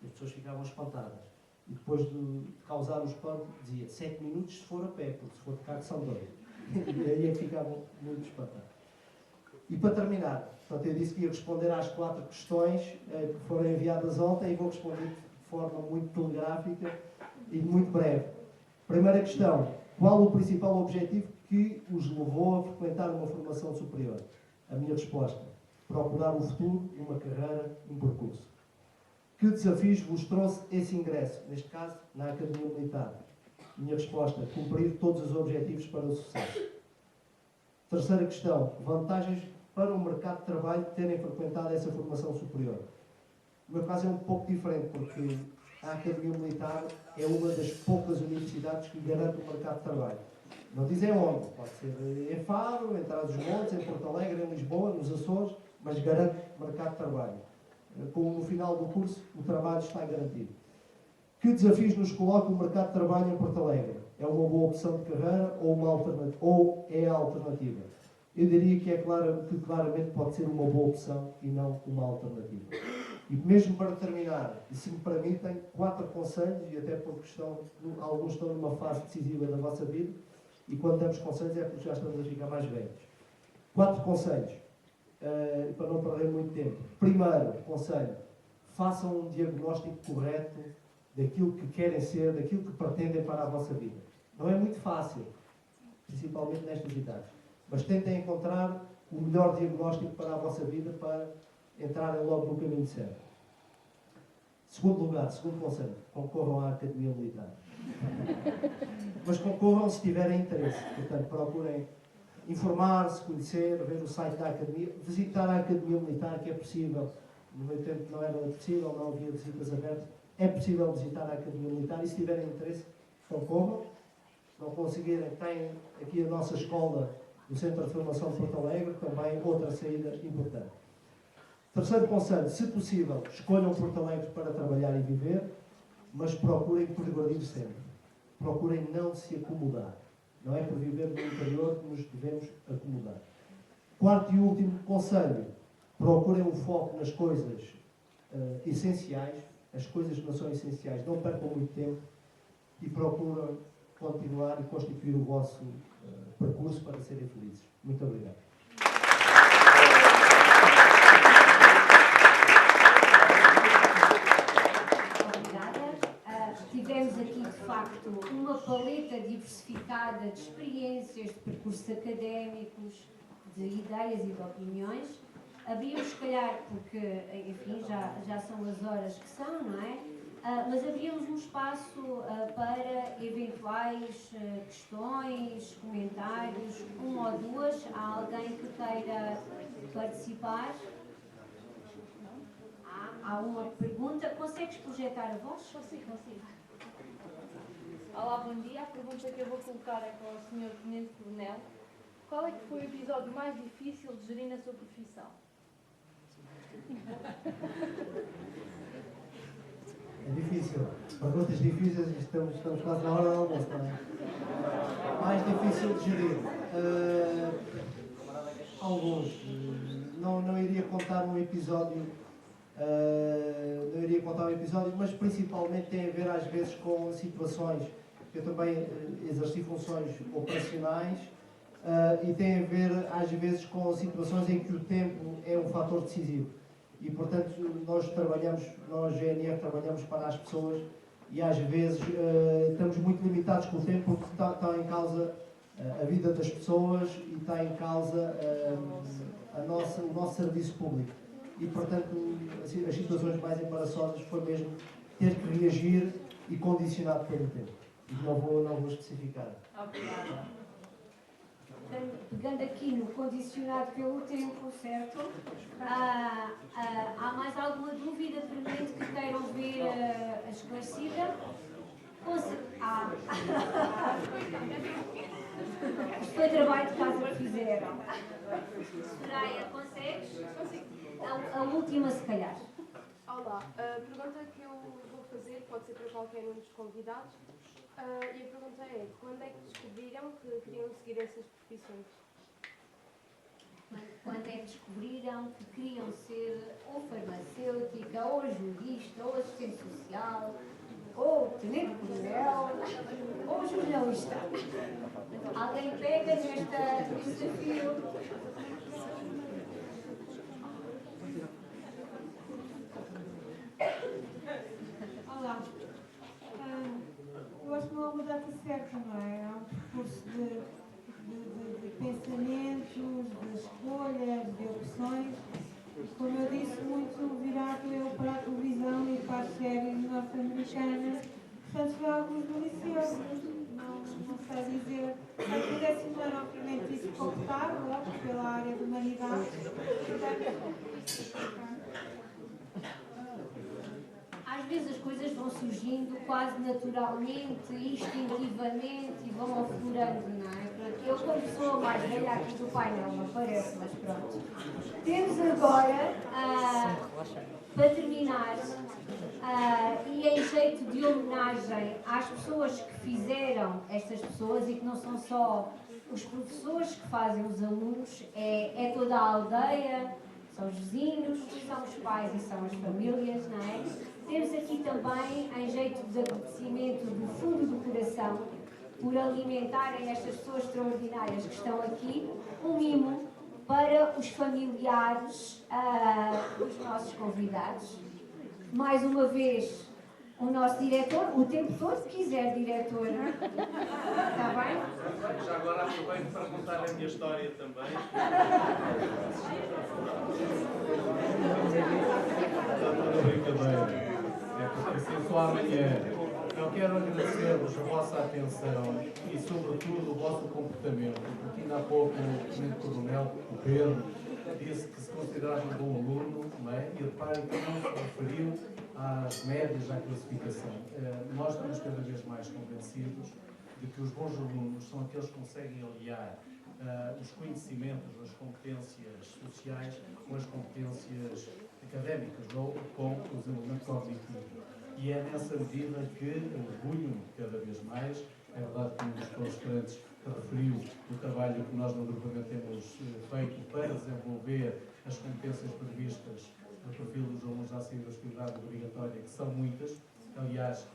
As pessoas ficavam espantadas. E depois de causar o espanto, dizia 7 minutos se for a pé, porque se for de carro são 2. E aí é que ficavam muito espantados. E para terminar, portanto, eu disse que ia responder às 4 questões que foram enviadas ontem, e vou responder de forma muito telegráfica e muito breve. Primeira questão: qual o principal objetivo que os levou a frequentar uma formação superior? A minha resposta: procurar o futuro, uma carreira, um percurso. Que desafios vos trouxe esse ingresso, neste caso, na Academia Militar? Minha resposta: cumprir todos os objetivos para o sucesso. Terceira questão: vantagens para o mercado de trabalho de terem frequentado essa formação superior. O meu caso é um pouco diferente, porque a Academia Militar é uma das poucas universidades que garante o mercado de trabalho. Não dizem onde, pode ser em Faro, em Trás-os-Montes, em Porto Alegre, em Lisboa, nos Açores, mas garante o mercado de trabalho. Como no final do curso o trabalho está garantido. Que desafios nos coloca o mercado de trabalho em Porto Alegre? É uma boa opção de carreira ou é a alternativa? Eu diria que claramente pode ser uma boa opção e não uma alternativa. E mesmo para terminar, e se me permitem, 4 conselhos, e até porque alguns estão numa fase decisiva da vossa vida, e quando damos conselhos é porque já estamos a ficar mais velhos. 4 conselhos, para não perder muito tempo. Primeiro conselho: façam um diagnóstico correto daquilo que querem ser, daquilo que pretendem para a vossa vida. Não é muito fácil, principalmente nestas idades, mas tentem encontrar o melhor diagnóstico para a vossa vida, para entrarem logo no caminho certo. Segundo lugar, segundo conselho: concorram à Academia Militar. Mas concorram se tiverem interesse. Portanto, procurem informar-se, conhecer, ver o site da Academia, visitar a Academia Militar, que é possível. No meu tempo não era possível, não havia visitas abertas. É possível visitar a Academia Militar, e se tiverem interesse, concorram. Se não conseguirem, têm aqui a nossa escola, o Centro de Formação de Porto Alegre, também outra saída importante. Terceiro conselho: se possível, escolham Porto Alegre para trabalhar e viver, mas procurem progredir sempre. Procurem não se acomodar. Não é por viver no interior que nos devemos acomodar. Quarto e último conselho: procurem o foco nas coisas essenciais. As coisas que não são essenciais, não percam muito tempo, e procurem continuar e constituir o vosso percurso para serem felizes. Muito obrigado. Tivemos aqui, de facto, uma paleta diversificada de experiências, de percursos académicos, de ideias e de opiniões. Abrimos, se calhar, porque, enfim, já são as horas que são, não é? Mas abrimos um espaço para eventuais questões, comentários, uma ou duas. Há alguém que queira participar? Há uma pergunta. Consegues projetar a voz? Consigo. Olá, bom dia. A pergunta que eu vou colocar é para o Sr. Tenente Coronel. Qual é que foi o episódio mais difícil de gerir na sua profissão? É difícil. Perguntas difíceis, estamos quase na hora do almoço, não é? Mais difícil de gerir. Alguns. Não iria contar um episódio. Mas principalmente tem a ver às vezes com situações. Eu também exerci funções operacionais e tem a ver às vezes com situações em que o tempo é um fator decisivo. E portanto nós GNR trabalhamos para as pessoas e às vezes estamos muito limitados com o tempo porque está em causa a vida das pessoas e está em causa o nosso serviço público. E, portanto, as situações mais embaraçosas foi mesmo ter que reagir e condicionado pelo tempo. Não vou especificar. Obrigada. Pegando aqui no condicionado pelo tempo, certo? Há mais alguma dúvida premente que queiram ver esclarecida? Isto foi trabalho de casa que fizeram. Soraya, consegues? Consigo. A última, se calhar. Olá, a pergunta que eu vou fazer pode ser para qualquer um dos convidados. E a pergunta é, quando é que descobriram que queriam seguir essas profissões? Quando é que descobriram que queriam ser ou farmacêutica, ou jurista, ou assistente social, ou tenente coronel, ou jornalista? Alguém pega neste desafio? Olá. Eu acho que não há uma data certa, não é? Há um percurso de pensamentos, de escolhas, de opções. Como eu disse, muito virado eu para a televisão e para as séries norte-americanas. Portanto, foi alguns do liceu. Não sei dizer. Mas o 10º ano, obviamente, disse que optava pela área de humanidades. Às vezes as coisas vão surgindo quase naturalmente, instintivamente e vão aflorando, não é? Eu, como pessoa mais velha aqui do painel, não parece, mas pronto. Temos agora, para terminar, e em jeito de homenagem às pessoas que fizeram estas pessoas e que não são só os professores que fazem os alunos, é toda a aldeia, são os vizinhos, são os pais e são as famílias, não é? Temos aqui também, em jeito de agradecimento do fundo do coração, por alimentarem estas pessoas extraordinárias que estão aqui, um mimo para os familiares dos nossos convidados. Mais uma vez, o nosso diretor, o tempo todo, se quiser, diretor. Está bem? Já agora aproveito para contar a minha história também. Está toda brincadeira. É porque assim só amanhã. Eu quero agradecer-vos a vossa atenção e, sobretudo, o vosso comportamento. Porque ainda há pouco o Tenente Coronel, o Pedro, disse que se considerava um bom aluno, não é? E reparem que não se referiu às médias, à classificação. Nós estamos cada vez mais convencidos de que os bons alunos são aqueles que conseguem aliar os conhecimentos, as competências sociais com as competências académicas ou com o desenvolvimento cognitivo. E é nessa medida que orgulho cada vez mais. É verdade que um dos palestrantes referiu o trabalho que nós no agrupamento temos feito para desenvolver as competências previstas no perfil dos alunos à saída da escolaridade obrigatória, que são muitas. Aliás,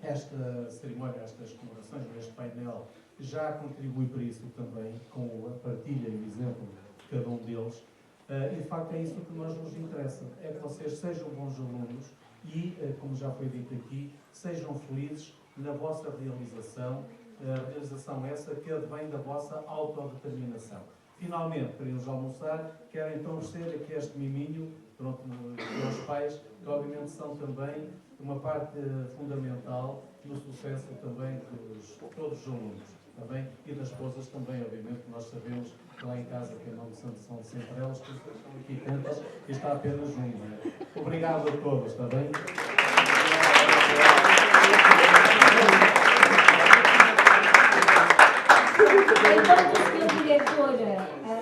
esta cerimónia, estas comemorações, este painel, já contribui para isso também, com a partilha e o exemplo de cada um deles. E de facto é isso que nós nos interessa, é que vocês sejam bons alunos e, como já foi dito aqui, sejam felizes na vossa realização, a realização essa que advém da vossa autodeterminação. Finalmente, para eles almoçar, quero então oferecer aqui este miminho, pronto, aos pais, que obviamente são também uma parte fundamental no sucesso também de todos os alunos, também, e das esposas também, obviamente, nós sabemos que lá em casa, que não são sempre elas, que estão aqui tantas, e está apenas um, não é? Obrigado a todos, está bem? Enquanto o Sr. Diretor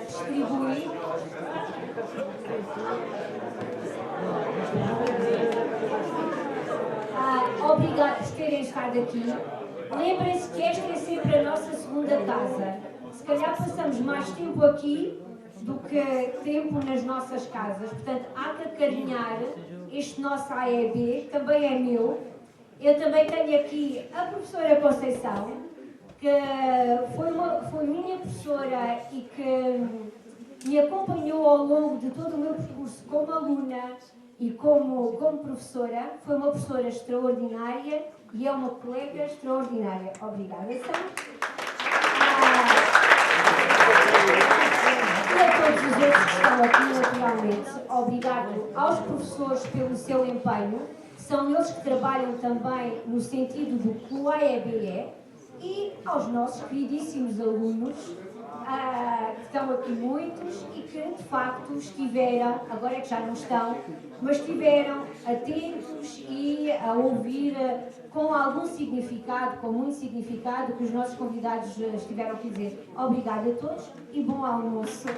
distribui, obrigado por terem estado aqui. Lembrem-se que esta é sempre a nossa segunda casa. Se calhar passamos mais tempo aqui do que tempo nas nossas casas. Portanto, há que acarinhar este nosso AEB, que também é meu. Eu também tenho aqui a professora Conceição, que foi minha professora e que me acompanhou ao longo de todo o meu percurso como aluna e como professora. Foi uma professora extraordinária e é uma colega extraordinária. Obrigada, São. E a todos os outros que estão aqui, naturalmente, obrigado aos professores pelo seu empenho. São eles que trabalham também no sentido do que o AEB é. E aos nossos queridíssimos alunos, que estão aqui muitos e que de facto estiveram, agora é que já não estão, mas estiveram atentos e a ouvir com algum significado, com muito significado, o que os nossos convidados estiveram a dizer. Obrigada a todos e bom almoço.